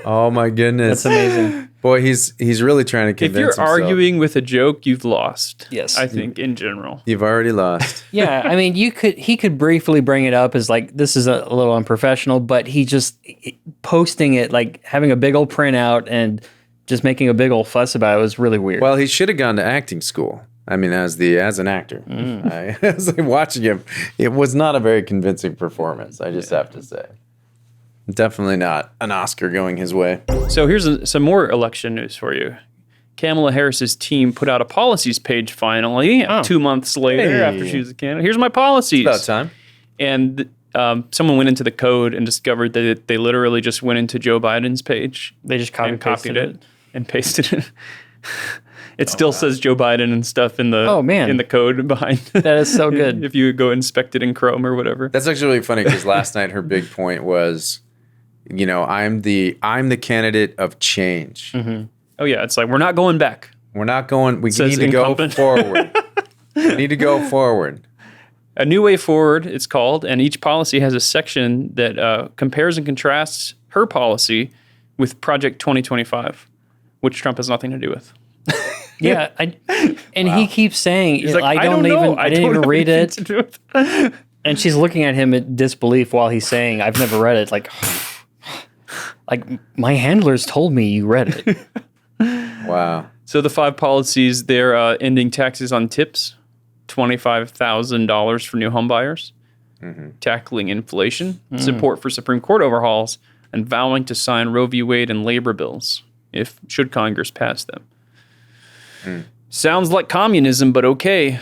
Speaker 4: Oh my goodness.
Speaker 3: That's amazing.
Speaker 4: Boy, he's really trying to
Speaker 2: If
Speaker 4: convince
Speaker 2: you're
Speaker 4: himself.
Speaker 2: arguing with a joke, you've lost.
Speaker 3: Yes.
Speaker 2: I think, in general.
Speaker 4: You've already lost.
Speaker 3: Yeah, I mean, he could briefly bring it up as like, this is a little unprofessional, but he just posting it, like having a big old printout and just making a big old fuss about it was really weird.
Speaker 4: Well, he should have gone to acting school. I mean, as an actor, I was like watching him. It was not a very convincing performance. I just have to say, definitely not an Oscar going his way.
Speaker 2: So here's some more election news for you. Kamala Harris's team put out a policies page finally, 2 months later
Speaker 4: Hey.
Speaker 2: after she was a candidate. Here's my policies.
Speaker 4: About time.
Speaker 2: And someone went into the code and discovered that they literally just went into Joe Biden's page.
Speaker 3: They just
Speaker 2: and copied it and pasted it. It still says Joe Biden and stuff in the in the code behind.
Speaker 3: That is so good.
Speaker 2: If you go inspect it in Chrome or whatever.
Speaker 4: That's actually really funny because last night her big point was, you know, I'm the candidate of change.
Speaker 3: Mm-hmm.
Speaker 2: Oh yeah, it's like we're not going back.
Speaker 4: We're not going. We
Speaker 2: Says
Speaker 4: need to go
Speaker 2: incumbent.
Speaker 4: forward. We need to go forward.
Speaker 2: A New Way Forward, it's called, and each policy has a section that compares and contrasts her policy with Project 2025, which Trump has nothing to do with.
Speaker 3: Yeah, he keeps saying,
Speaker 2: He's like,
Speaker 3: I don't even
Speaker 2: have
Speaker 3: read
Speaker 2: anything
Speaker 3: it.
Speaker 2: to do with it."
Speaker 3: And she's looking at him in disbelief while he's saying, I've never read it. Like my handlers told me you read it.
Speaker 4: Wow.
Speaker 2: So the 5 policies, they're ending taxes on tips, $25,000 for new home buyers, tackling inflation, support for Supreme Court overhauls, and vowing to sign Roe v. Wade and labor bills should Congress pass them. Sounds like communism, but okay.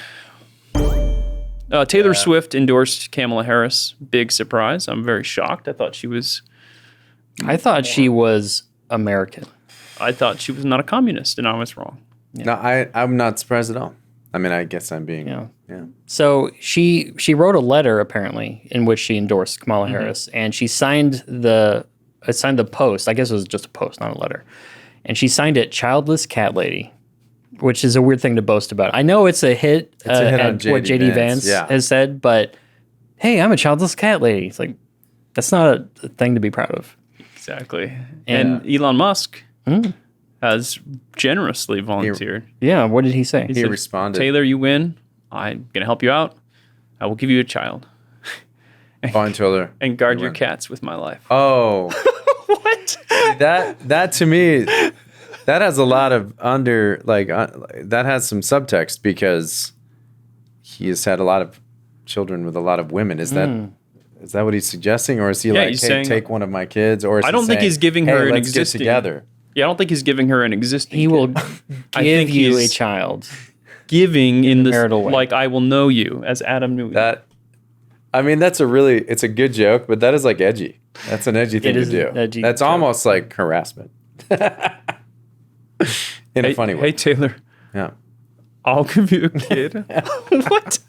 Speaker 2: Taylor Swift endorsed Kamala Harris. Big surprise. I'm very shocked. I thought she was
Speaker 3: American.
Speaker 2: I thought she was not a communist, and I was wrong.
Speaker 4: No, I'm not surprised at all. I mean, I guess I'm being.
Speaker 3: Yeah.
Speaker 4: Yeah.
Speaker 3: So she wrote a letter apparently in which she endorsed Kamala Harris, and she signed the post. I guess it was just a post, not a letter. And she signed it "Childless Cat Lady," which is a weird thing to boast about. I know it's a hit,
Speaker 4: It's a hit on
Speaker 3: at what JD Vance
Speaker 4: Yeah.
Speaker 3: has said, but hey, I'm a childless cat lady. It's like that's not a thing to be proud of.
Speaker 2: Exactly. And Elon Musk has generously volunteered.
Speaker 3: Yeah, what did he say?
Speaker 4: He
Speaker 2: said,
Speaker 4: responded.
Speaker 2: Taylor, you win. I'm going to help you out. I will give you a child.
Speaker 4: Fine, Taylor.
Speaker 2: And guard
Speaker 4: You
Speaker 2: your
Speaker 4: win.
Speaker 2: cats with my life.
Speaker 4: Oh.
Speaker 2: What?
Speaker 4: That to me, that has a lot of that has some subtext because he has had a lot of children with a lot of women. Is that what he's suggesting, or is he like,
Speaker 2: he's
Speaker 4: hey,
Speaker 2: saying-
Speaker 4: take one of my kids? Or is
Speaker 2: I don't
Speaker 4: he
Speaker 2: think
Speaker 4: saying,
Speaker 2: he's giving
Speaker 4: hey,
Speaker 2: her an
Speaker 4: let's
Speaker 2: existing-
Speaker 4: get together?
Speaker 2: Yeah, I don't think he's giving her an existing
Speaker 3: He will
Speaker 2: I
Speaker 3: give
Speaker 2: think
Speaker 3: you a
Speaker 2: he's
Speaker 3: child.
Speaker 2: giving in the
Speaker 3: marital way.
Speaker 2: like I will know you as Adam knew you.
Speaker 4: I mean, it's a good joke, but that is like edgy. That's an edgy thing to
Speaker 3: is
Speaker 4: do.
Speaker 3: an edgy
Speaker 4: That's
Speaker 3: joke.
Speaker 4: almost like harassment. In a funny way.
Speaker 2: Hey, Taylor,
Speaker 4: Yeah.
Speaker 2: I'll give you a kid. What?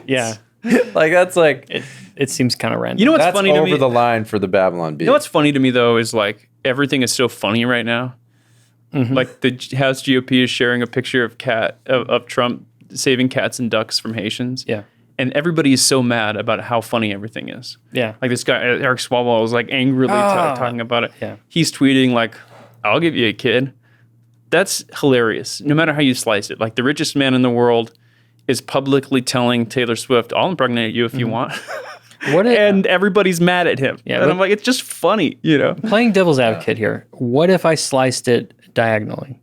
Speaker 3: Yeah.
Speaker 4: Like that's like
Speaker 3: It seems kind of random.
Speaker 2: You know what's
Speaker 4: that's
Speaker 2: funny to
Speaker 4: over
Speaker 2: me?
Speaker 4: the line for the Babylon Bee.
Speaker 2: You know what's funny to me though is like everything is so funny right now. Like the House GOP is sharing a picture of Trump saving cats and ducks from Haitians.
Speaker 3: Yeah.
Speaker 2: And everybody is so mad about how funny everything is.
Speaker 3: Yeah.
Speaker 2: Like this guy, Eric Swalwell, was like angrily talking about it.
Speaker 3: Yeah.
Speaker 2: He's tweeting like, I'll give you a kid. That's hilarious. No matter how you slice it. Like the richest man in the world is publicly telling Taylor Swift, I'll impregnate you if you want. And everybody's mad at him.
Speaker 3: Yeah,
Speaker 2: and I'm like, it's just funny, you know?
Speaker 3: Playing devil's advocate here. What if I sliced it diagonally?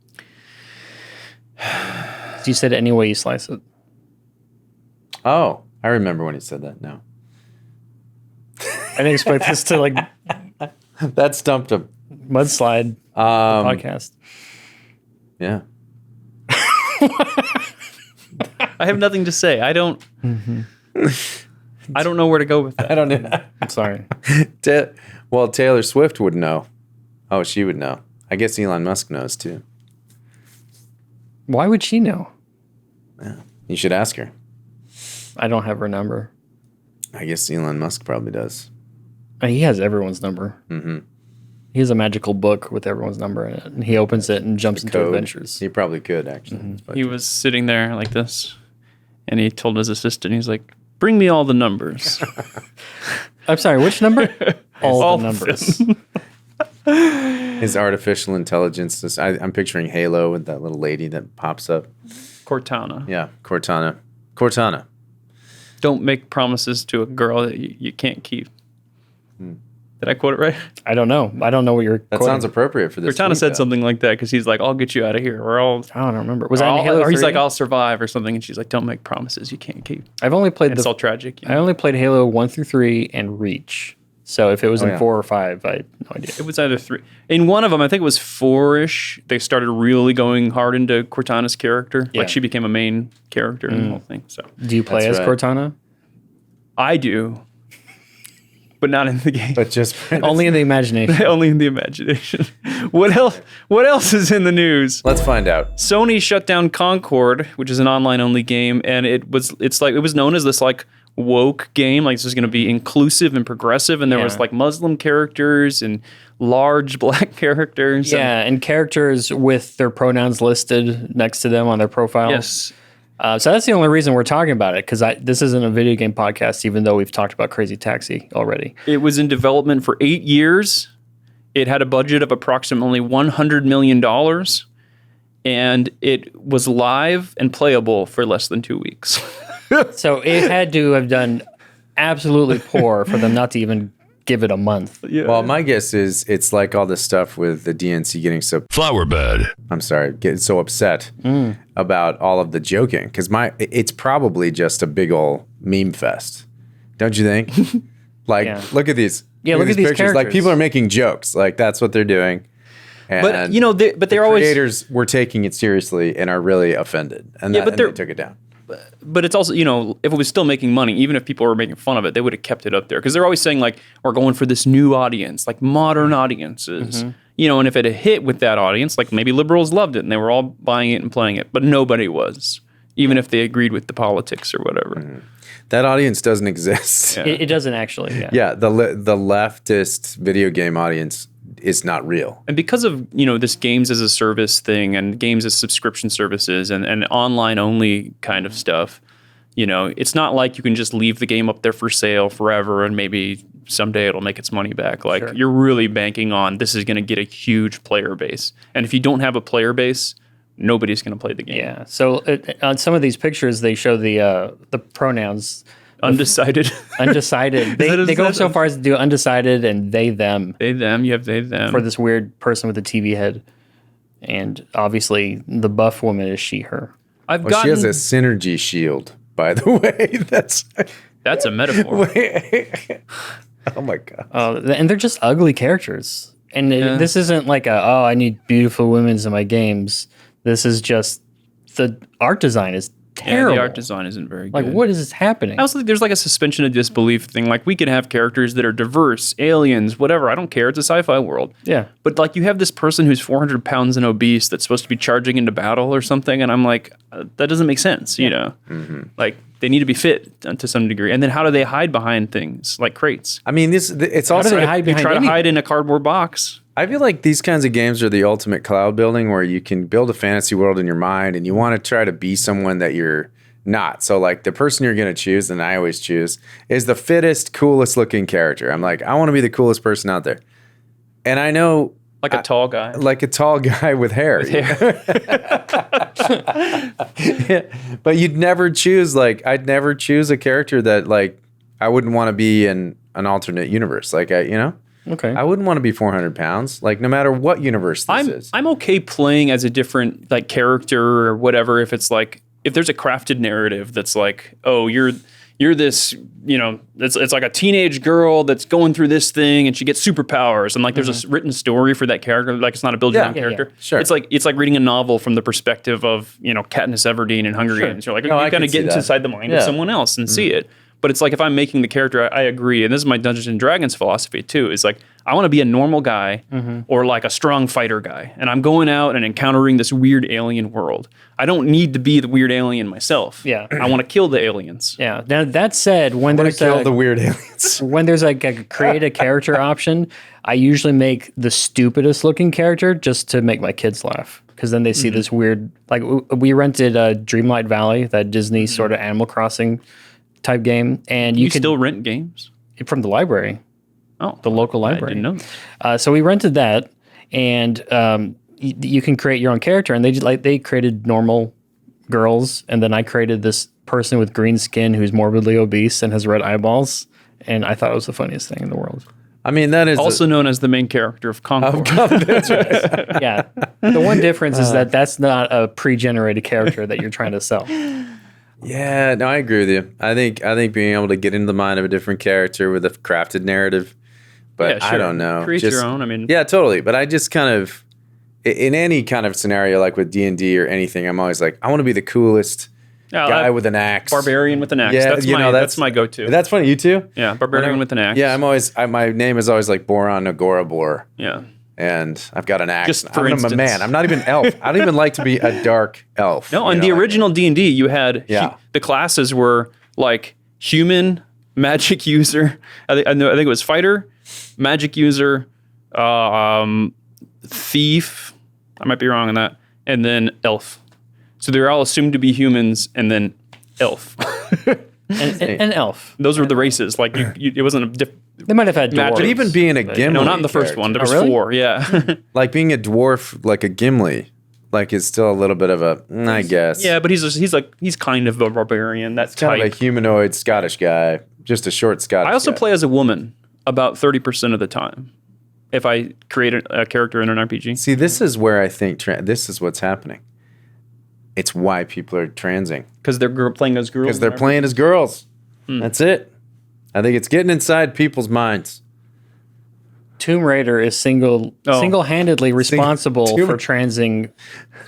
Speaker 3: You said any way you slice it.
Speaker 4: Oh, I remember when he said that. No.
Speaker 3: I didn't expect this to like
Speaker 4: That stumped him.
Speaker 3: mudslide the podcast.
Speaker 4: Yeah.
Speaker 2: I have nothing to say. I don't know where to go with that.
Speaker 4: I don't know.
Speaker 3: I'm sorry.
Speaker 4: Well, Taylor Swift would know. Oh, she would know. I guess Elon Musk knows too.
Speaker 3: Why would she know?
Speaker 4: You should ask her.
Speaker 3: I don't have her number.
Speaker 4: I guess Elon Musk probably does.
Speaker 3: He has everyone's number. Mm-hmm. He has a magical book with everyone's number in it, and he opens it and jumps into
Speaker 4: Code.
Speaker 3: adventures.
Speaker 4: He probably could actually. But
Speaker 2: He was sitting there like this, and he told his assistant, he's like, bring me all the numbers.
Speaker 3: I'm sorry, which number? All
Speaker 2: All
Speaker 3: the
Speaker 2: of
Speaker 3: numbers.
Speaker 4: his artificial intelligence. I'm picturing Halo with that little lady that pops up.
Speaker 2: Cortana.
Speaker 4: Yeah, Cortana. Cortana.
Speaker 2: Don't make promises to a girl that you can't keep. Did I quote it right?
Speaker 3: I don't know. I don't know what you're
Speaker 4: That
Speaker 3: quoting.
Speaker 4: sounds appropriate for this.
Speaker 2: Cortana
Speaker 4: week,
Speaker 2: said
Speaker 4: though.
Speaker 2: something like that because he's like, I'll get you out of here. Or
Speaker 3: I don't remember. Was that in Halo
Speaker 2: or he's
Speaker 3: 3?
Speaker 2: like, I'll survive or something. And she's like, don't make promises you can't keep.
Speaker 3: I've only played
Speaker 2: It's all tragic. You
Speaker 3: I
Speaker 2: know?
Speaker 3: only played Halo 1 through 3 and Reach. So if it was in
Speaker 4: yeah.
Speaker 3: 4 or 5, I had no idea.
Speaker 2: It was either 3. In one of them, I think it was 4-ish. They started really going hard into Cortana's character.
Speaker 3: Yeah.
Speaker 2: Like she became a main character in the whole thing. So
Speaker 3: Do you play
Speaker 4: That's
Speaker 3: as
Speaker 4: right.
Speaker 3: Cortana?
Speaker 2: I do, but not in the game.
Speaker 4: But just
Speaker 3: Only in the imagination.
Speaker 2: Only in the imagination. What else? What else is in the news?
Speaker 4: let's find out.
Speaker 2: Sony shut down Concord, which is an online-only game, and it was known as this like woke game. Like this is going to be inclusive and progressive, and there was
Speaker 3: Yeah.
Speaker 2: like Muslim characters and large black characters.
Speaker 3: Yeah, and characters with their pronouns listed next to them on their profile.
Speaker 2: Yes.
Speaker 3: So that's the only reason we're talking about it, because this isn't a video game podcast, even though we've talked about Crazy Taxi already.
Speaker 2: It was in development for 8 years. It had a budget of approximately $100 million, and it was live and playable for less than 2 weeks.
Speaker 3: So it had to have done absolutely poor for them not to even give it a month.
Speaker 2: Yeah.
Speaker 4: Well, my guess is it's like all this stuff with the DNC getting so
Speaker 1: Flower bed.
Speaker 4: getting so upset about all of the joking because it's probably just a big old meme fest, don't you think? Like,
Speaker 3: Yeah.
Speaker 4: look at these.
Speaker 3: Yeah, look at these
Speaker 4: pictures. Like
Speaker 3: characters.
Speaker 4: people are making jokes. Like that's what they're doing. And
Speaker 2: But you know, they're
Speaker 4: the
Speaker 2: always.
Speaker 4: creators were taking it seriously and are really offended, and,
Speaker 2: Yeah, but
Speaker 4: and
Speaker 2: they're-
Speaker 4: they took it down.
Speaker 2: But it's also, you know, if it was still making money, even if people were making fun of it, they would have kept it up there because they're always saying like, we're going for this new audience, like modern audiences. You know, and if it had hit with that audience, like maybe liberals loved it and they were all buying it and playing it, but nobody was, even if they agreed with the politics or whatever.
Speaker 4: That audience doesn't exist.
Speaker 2: Yeah.
Speaker 3: It doesn't actually. Yeah.
Speaker 4: Yeah, the leftist video game audience is not real.
Speaker 2: And because of, you know, this games as a service thing and games as subscription services and online only kind of stuff, you know, it's not like you can just leave the game up there for sale forever and maybe someday it'll make its money back. Like you're really banking on this is going to get a huge player base. And if you don't have a player base, nobody's going to play the game.
Speaker 3: Yeah. So on some of these pictures, they show the pronouns
Speaker 2: Undecided.
Speaker 3: undecided. They go so far as to do undecided and they, them
Speaker 2: They, them. You have they, them.
Speaker 3: for this weird person with a TV head. And obviously the buff woman is she, her.
Speaker 2: I've
Speaker 4: Well, she
Speaker 2: gotten...
Speaker 4: has a synergy shield, by the way.
Speaker 2: That's a metaphor.
Speaker 4: Oh my god.
Speaker 3: And they're just ugly characters. And this isn't like I need beautiful women in my games. This is just the art design is terrible.
Speaker 2: Yeah, the art design isn't very good.
Speaker 3: Like, what is happening?
Speaker 2: I also think there's like a suspension of disbelief thing. Like we can have characters that are diverse, aliens, whatever. I don't care. It's a sci-fi world.
Speaker 3: Yeah.
Speaker 2: But like you have this person who's 400 pounds and obese that's supposed to be charging into battle or something, and I'm like, that doesn't make sense. You know, like They need to be fit to some degree. And then how do they hide behind things like crates?
Speaker 4: I mean, it's
Speaker 3: How do
Speaker 4: also
Speaker 3: they hide
Speaker 2: They
Speaker 3: behind
Speaker 2: try to
Speaker 3: anything?
Speaker 2: hide in a cardboard box.
Speaker 4: I feel like these kinds of games are the ultimate cloud building, where you can build a fantasy world in your mind and you want to try to be someone that you're not. So like the person you're going to choose, and I always choose, is the fittest, coolest looking character. I'm like, I want to be the coolest person out there. And I know
Speaker 2: Like a tall guy.
Speaker 4: like a tall guy with hair. Yeah. But you'd never choose, like, I'd never choose a character that, like, I wouldn't want to be in an alternate universe. Like,
Speaker 3: Okay.
Speaker 4: I wouldn't want to be 400 pounds, like, no matter what universe this is.
Speaker 2: I'm okay playing as a different like character or whatever if it's like if there's a crafted narrative that's like, oh, you're this, it's like a teenage girl that's going through this thing and she gets superpowers and like there's a written story for that character. Like it's not a build your own character.
Speaker 4: Sure.
Speaker 2: It's like reading a novel from the perspective of, Katniss Everdeen in Hunger Games. You're like,
Speaker 4: No,
Speaker 2: you
Speaker 4: I
Speaker 2: kind
Speaker 4: can
Speaker 2: of
Speaker 4: see
Speaker 2: get
Speaker 4: that.
Speaker 2: inside the mind of someone else and see it. But it's like if I'm making the character, I agree. And this is my Dungeons and Dragons philosophy too. Is like I want to be a normal guy or like a strong fighter guy, and I'm going out and encountering this weird alien world. I don't need to be the weird alien myself.
Speaker 3: Yeah.
Speaker 2: I want to kill the aliens.
Speaker 3: Yeah. Now that said, when
Speaker 4: I
Speaker 3: there's
Speaker 4: kill
Speaker 3: a,
Speaker 4: the weird aliens.
Speaker 3: when there's like a create a character option, I usually make the stupidest looking character just to make my kids laugh. Because then they see this weird, like we rented Dreamlight Valley, that Disney sort of Animal Crossing type game, and
Speaker 2: You
Speaker 3: could
Speaker 2: still rent games?
Speaker 3: from the library,
Speaker 2: Oh,
Speaker 3: the local
Speaker 2: I
Speaker 3: library.
Speaker 2: didn't know.
Speaker 3: So we rented that, and you can create your own character, and they created normal girls, and then I created this person with green skin who's morbidly obese and has red eyeballs, and I thought it was the funniest thing in the world.
Speaker 4: I mean, that is
Speaker 2: Also known as the main character of Concord.
Speaker 3: Yeah, the one difference is that that's not a pre-generated character that you're trying to sell.
Speaker 4: Yeah, no, I agree with you. I think being able to get into the mind of a different character with a crafted narrative, but
Speaker 2: Yeah, sure.
Speaker 4: I don't know.
Speaker 2: Create your own. I mean,
Speaker 4: Yeah, totally. But I just kind of, in any kind of scenario, like with D&D or anything, I'm always like, I want to be the coolest guy with an axe.
Speaker 2: barbarian with an axe.
Speaker 4: Yeah,
Speaker 2: that's my go-to.
Speaker 4: That's funny. You too?
Speaker 2: Yeah, barbarian with an axe.
Speaker 4: Yeah, my name is always like Boron Agorabor.
Speaker 2: Yeah.
Speaker 4: And I've got an axe.
Speaker 2: Just for
Speaker 4: I'm
Speaker 2: instance.
Speaker 4: a man. I'm not even elf. I don't even like to be a dark elf.
Speaker 2: No, on the original D&D, you had the classes were like human, magic user. I think it was fighter, magic user, thief. I might be wrong on that, and then elf. So they're all assumed to be humans, and then elf.
Speaker 3: An elf.
Speaker 2: Those were the races. Like it wasn't a
Speaker 3: They might have had
Speaker 2: Magic.
Speaker 3: dwarves.
Speaker 4: But even being a Gimli.
Speaker 2: no, not in the first one. There was
Speaker 3: really?
Speaker 2: 4. Yeah.
Speaker 4: Like being a dwarf, like a Gimli, like is still a little bit of a, I guess.
Speaker 2: Yeah, but he's kind of a barbarian. That's
Speaker 4: Kind of a humanoid Scottish guy, just a short Scottish
Speaker 2: I also
Speaker 4: guy.
Speaker 2: play as a woman about 30% of the time. If I create a character in an RPG.
Speaker 4: See, this is where I think this is what's happening. It's why people are transing.
Speaker 2: Because they're playing as girls.
Speaker 4: Because they're playing as girls. That's it. I think it's getting inside people's minds.
Speaker 3: Tomb Raider is single-handedly responsible
Speaker 4: Tomb-
Speaker 3: for transing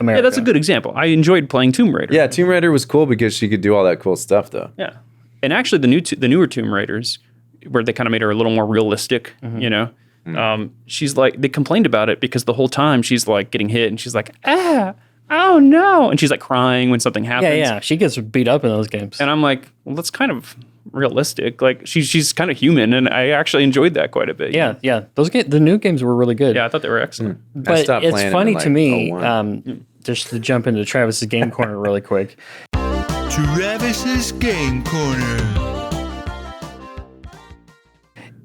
Speaker 3: America.
Speaker 2: Yeah, that's a good example. I enjoyed playing Tomb Raider.
Speaker 4: Yeah, Tomb Raider was cool because she could do all that cool stuff, though.
Speaker 2: Yeah. And actually, the newer Tomb Raiders, where they kind of made her a little more realistic, she's like, they complained about it because the whole time she's like getting hit and she's like, oh no. And she's like crying when something happens.
Speaker 3: Yeah. She gets beat up in those games.
Speaker 2: And I'm like, well, that's kind of realistic. Like she's kind of human, and I actually enjoyed that quite a bit.
Speaker 3: Yeah. The new games were really good.
Speaker 2: Yeah, I thought they were excellent.
Speaker 3: But
Speaker 4: stopped
Speaker 3: it's
Speaker 4: playing it
Speaker 3: funny
Speaker 4: in,
Speaker 3: to
Speaker 4: like,
Speaker 3: me,
Speaker 4: 01.
Speaker 3: just to jump into Travis's game corner really quick.
Speaker 8: Travis's Game Corner.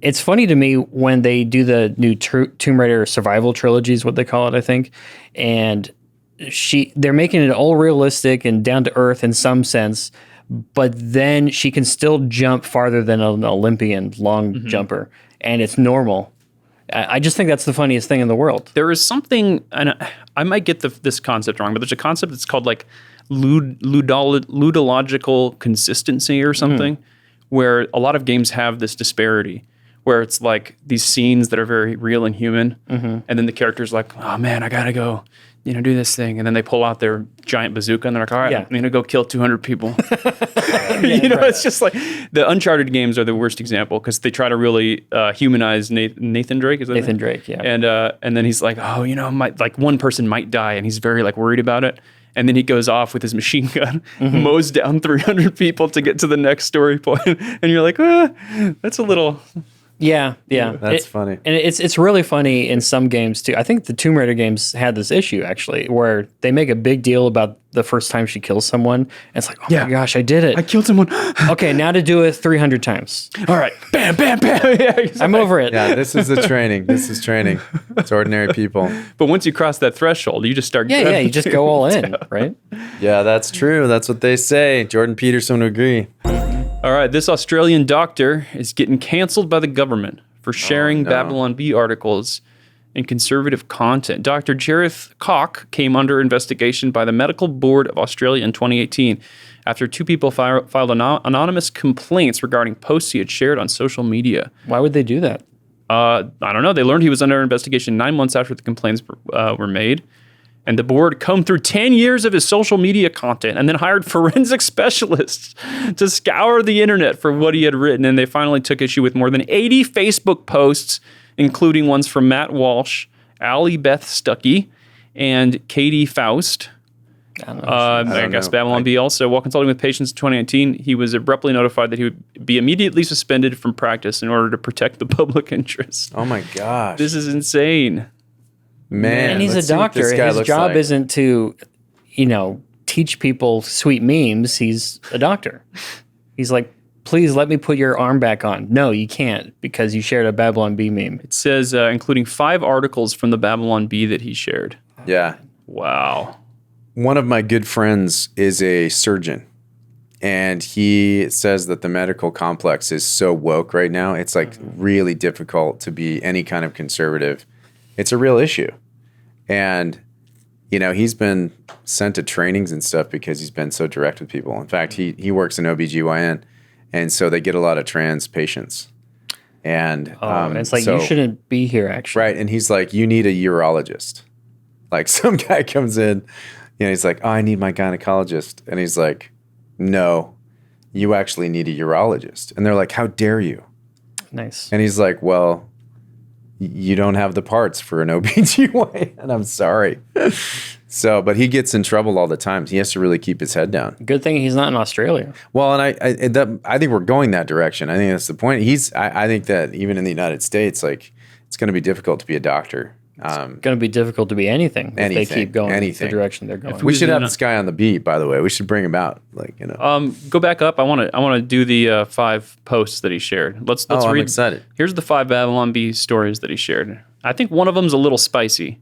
Speaker 3: It's funny to me when they do the new Tomb Raider survival trilogy is what they call it, I think. And they're making it all realistic and down to earth in some sense, but then she can still jump farther than an Olympian long jumper, and it's normal. I just think that's the funniest thing in the world.
Speaker 2: There is something, and I might get this concept wrong, but there's a concept that's called like ludological consistency or something, where a lot of games have this disparity, where it's like these scenes that are very real and human, and then the character's like, oh man, I gotta go, do this thing, and then they pull out their giant bazooka and they're like, all right, I'm gonna go kill 200 people. It's just like the Uncharted games are the worst example because they try to really humanize Nathan Drake. Is that
Speaker 3: Drake, yeah.
Speaker 2: And then he's like, oh, like one person might die, and he's very like worried about it. And then he goes off with his machine gun, mows down 300 people to get to the next story point. And you're like, that's a little...
Speaker 3: Yeah.
Speaker 4: That's funny.
Speaker 3: And it's really funny in some games too. I think the Tomb Raider games had this issue actually, where they make a big deal about the first time she kills someone. And it's like, oh my gosh, I did it.
Speaker 2: I killed someone.
Speaker 3: Okay, now to do it 300 times.
Speaker 2: All right. Bam, bam, bam. Yeah, exactly.
Speaker 3: I'm over it.
Speaker 4: Yeah, this is the training. This is training. It's ordinary people.
Speaker 2: But once you cross that threshold, you just start...
Speaker 3: Yeah, you just go all in, right?
Speaker 4: Yeah, that's true. That's what they say. Jordan Peterson would agree.
Speaker 2: All right, this Australian doctor is getting canceled by the government for sharing Babylon Bee articles and conservative content. Dr. Jareth Koch came under investigation by the Medical Board of Australia in 2018 after two people filed anonymous complaints regarding posts he had shared on social media.
Speaker 3: Why would they do that?
Speaker 2: I don't know. They learned he was under investigation 9 months after the complaints were made. And the board combed through 10 years of his social media content and then hired forensic specialists to scour the internet for what he had written. And they finally took issue with more than 80 Facebook posts, including ones from Matt Walsh, Allie Beth Stuckey, and Katie Faust. I guess Babylon Bee also. While consulting with patients in 2019, he was abruptly notified that he would be immediately suspended from practice in order to protect the public interest.
Speaker 4: Oh my gosh.
Speaker 2: This is insane.
Speaker 4: Man,
Speaker 3: and he's a doctor. His job isn't to, teach people sweet memes. He's a doctor. He's like, please let me put your arm back on. No, you can't because you shared a Babylon Bee meme.
Speaker 2: It says, including 5 articles from the Babylon Bee that he shared.
Speaker 4: Yeah.
Speaker 2: Wow.
Speaker 4: One of my good friends is a surgeon, and he says that the medical complex is so woke right now. It's like really difficult to be any kind of conservative. It's a real issue. And, he's been sent to trainings and stuff because he's been so direct with people. In fact, he works in OBGYN, and so they get a lot of trans patients. And
Speaker 3: it's like, you shouldn't be here, actually.
Speaker 4: Right, and he's like, you need a urologist. Like, some guy comes in, he's like, oh, I need my gynecologist. And he's like, no, you actually need a urologist. And they're like, how dare you?
Speaker 3: Nice.
Speaker 4: And he's like, well, you don't have the parts for an OBGYN, and I'm sorry. But he gets in trouble all the time. He has to really keep his head down.
Speaker 3: Good thing he's not in Australia.
Speaker 4: Well, and I think we're going that direction. I think that's the point. I think that even in the United States, like, it's going to be difficult to be a doctor.
Speaker 3: It's going to be difficult to be anything if they keep going the direction they're going.
Speaker 4: We should have this guy on the beat, by the way. We should bring him out.
Speaker 2: Go back up. I want to do the 5 posts that he shared. Let's read.
Speaker 4: I'm excited.
Speaker 2: Here's the 5 Babylon Bee stories that he shared. I think one of them's a little spicy.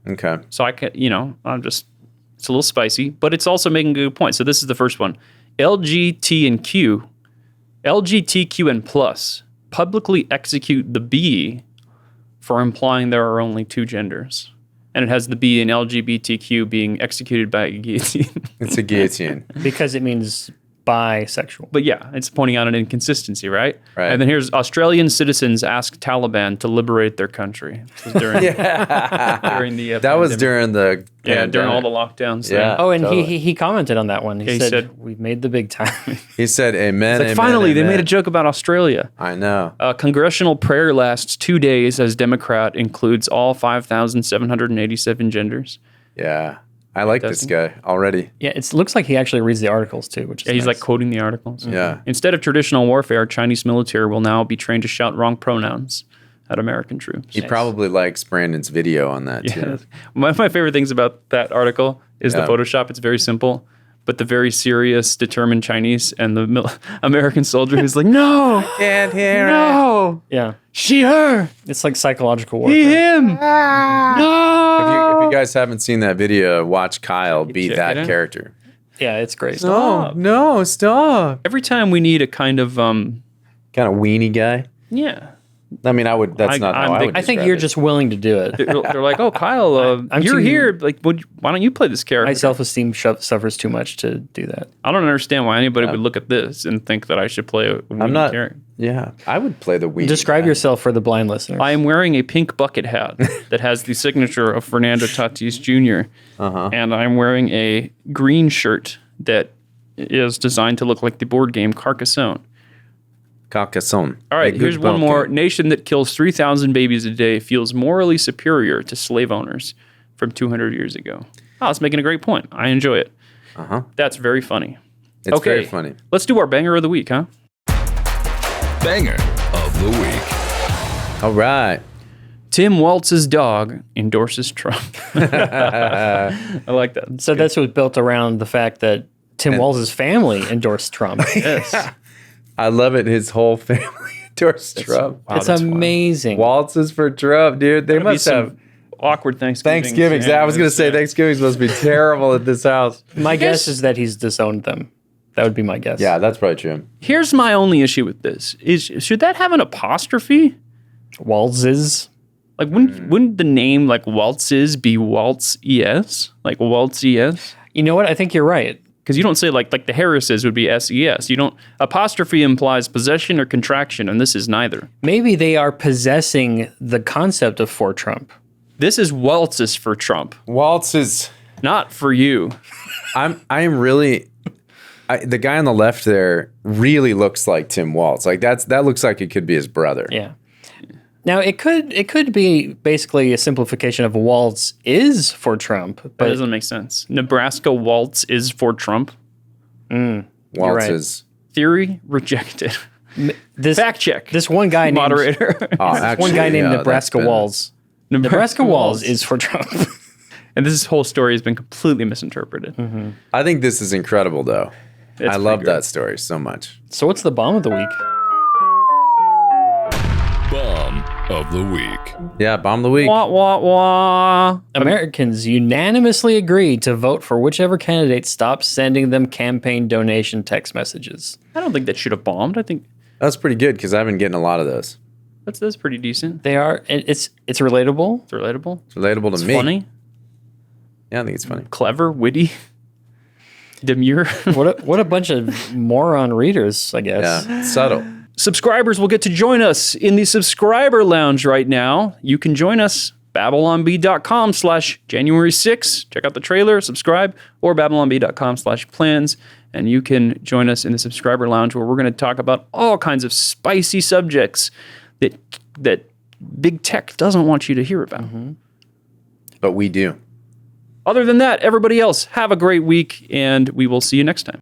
Speaker 4: Okay.
Speaker 2: So I can, it's a little spicy, but it's also making a good point. So this is the first one. LGBTQ and plus publicly execute the bee for implying there are only 2 genders. And it has the B in LGBTQ being executed by a guillotine.
Speaker 4: It's a guillotine.
Speaker 3: Because it means bisexual.
Speaker 2: But yeah, it's pointing out an inconsistency, right?
Speaker 4: Right.
Speaker 2: And then here's Australian citizens ask Taliban to liberate their country. This was during, during the
Speaker 4: that was during the pandemic.
Speaker 2: During all the lockdowns.
Speaker 4: Yeah.
Speaker 3: Oh, and totally. he commented on that one. He said, we've made the big time.
Speaker 4: He said, amen, amen,
Speaker 2: finally,
Speaker 4: amen.
Speaker 2: they made a joke about Australia.
Speaker 4: I know.
Speaker 2: Congressional prayer lasts 2 days as Democrat includes all 5,787 genders.
Speaker 4: Yeah. I like this guy already.
Speaker 3: Yeah, it looks like he actually reads the articles too, which is
Speaker 2: he's
Speaker 3: nice.
Speaker 2: like quoting the articles.
Speaker 4: Yeah.
Speaker 2: Instead of traditional warfare, Chinese military will now be trained to shout wrong pronouns at American troops.
Speaker 4: He probably likes Brandon's video on that too.
Speaker 2: One of my favorite things about that article is the Photoshop. It's very simple, but the very serious, determined Chinese and the American soldier who's like, no,
Speaker 4: can't hear
Speaker 2: no,
Speaker 3: Yeah.
Speaker 2: she, her,
Speaker 3: It's like psychological warfare.
Speaker 2: he, him, no.
Speaker 4: If you guys haven't seen that video, watch Kyle be that character.
Speaker 3: Yeah, it's great.
Speaker 4: No, stop.
Speaker 2: Every time we need a kind of,
Speaker 4: Kind of weenie guy.
Speaker 2: yeah.
Speaker 4: I mean, that's not how I would
Speaker 3: I think
Speaker 4: describe
Speaker 3: you're
Speaker 4: it.
Speaker 3: just willing to do it.
Speaker 2: They're like, oh, Kyle, you're here. Like, why don't you play this character?
Speaker 3: My self-esteem suffers too much to do that.
Speaker 2: I don't understand why anybody would look at this and think that I should play a weenie character.
Speaker 4: Yeah, I would play the weenie.
Speaker 3: Describe
Speaker 4: guy.
Speaker 3: yourself for the blind listeners.
Speaker 2: I am wearing a pink bucket hat that has the signature of Fernando Tatis Jr. And I'm wearing a green shirt that is designed to look like the board game Carcassonne.
Speaker 4: Carcassonne.
Speaker 2: All right, here's one more. Nation that kills 3,000 babies a day feels morally superior to slave owners from 200 years ago. Oh, it's making a great point. I enjoy it.
Speaker 4: Uh-huh.
Speaker 2: That's very funny.
Speaker 4: It's very funny.
Speaker 2: Let's do our banger of the week, huh?
Speaker 1: Banger of the week.
Speaker 4: All right.
Speaker 2: Tim Waltz's dog endorses Trump. I like that.
Speaker 3: So this was built around the fact that Tim Walz's family endorsed Trump.
Speaker 2: Yes.
Speaker 4: I love it. His whole family endorsed Trump.
Speaker 2: Wow,
Speaker 3: It's
Speaker 2: that's wild.
Speaker 3: amazing.
Speaker 4: Waltzes for Trump, dude. They
Speaker 2: Gotta be
Speaker 4: must
Speaker 2: some
Speaker 4: have
Speaker 2: awkward Thanksgiving.
Speaker 4: Thanksgivings. I was going to say Thanksgivings must be terrible at this house.
Speaker 3: My guess is that he's disowned them. That would be my guess.
Speaker 4: Yeah, that's probably true.
Speaker 2: Here's my only issue with this: should that have an apostrophe?
Speaker 3: Walz's.
Speaker 2: Like, wouldn't the name like Waltz's be Waltz ES? Like Waltz ES?
Speaker 3: You know what? I think you're right.
Speaker 2: Because you don't say like the Harrises would be SES. You don't apostrophe implies possession or contraction, and this is neither.
Speaker 3: Maybe they are possessing the concept of for Trump.
Speaker 2: This is Waltz's for Trump,
Speaker 4: Waltzes.
Speaker 2: not for you.
Speaker 4: I am really. The guy on the left there really looks like Tim Waltz. Like that looks like it could be his brother.
Speaker 3: Yeah. Now it could be basically a simplification of Waltz is for Trump,
Speaker 2: That
Speaker 3: but
Speaker 2: doesn't make sense. Nebraska Waltz is for Trump.
Speaker 4: Waltzes.
Speaker 2: Theory rejected.
Speaker 3: this
Speaker 2: Fact check.
Speaker 3: This one guy named
Speaker 2: Moderator.
Speaker 4: Oh,
Speaker 3: one
Speaker 4: actually,
Speaker 3: guy named
Speaker 4: yeah,
Speaker 3: Nebraska
Speaker 4: that's been-
Speaker 3: Walls. Nebraska Walls is for Trump.
Speaker 2: And this whole story has been completely misinterpreted.
Speaker 4: I think this is incredible, though.
Speaker 2: It's
Speaker 4: I love
Speaker 2: pretty good.
Speaker 4: that story so much.
Speaker 3: So what's the bomb of the week?
Speaker 1: Bomb of the week.
Speaker 4: Yeah, bomb of the week.
Speaker 2: Wah, wah, wah.
Speaker 3: Americans unanimously agreed to vote for whichever candidate stops sending them campaign donation text messages.
Speaker 2: I don't think that should have bombed. I think
Speaker 4: That's pretty good because I've been getting a lot of those.
Speaker 2: that's pretty decent.
Speaker 3: They are. It's relatable.
Speaker 2: It's relatable.
Speaker 4: It's relatable to
Speaker 2: It's
Speaker 4: me.
Speaker 2: funny,
Speaker 4: Yeah, I think it's funny.
Speaker 2: clever, witty, demure.
Speaker 3: What a bunch of moron readers, I guess.
Speaker 4: Yeah, subtle.
Speaker 2: Subscribers will get to join us in the subscriber lounge right now. You can join us, babylonb.com/January 6. Check out the trailer, subscribe, or babylonb.com/plans. And you can join us in the subscriber lounge where we're going to talk about all kinds of spicy subjects that big tech doesn't want you to hear about.
Speaker 4: But we do.
Speaker 2: Other than that, everybody else, have a great week, and we will see you next time.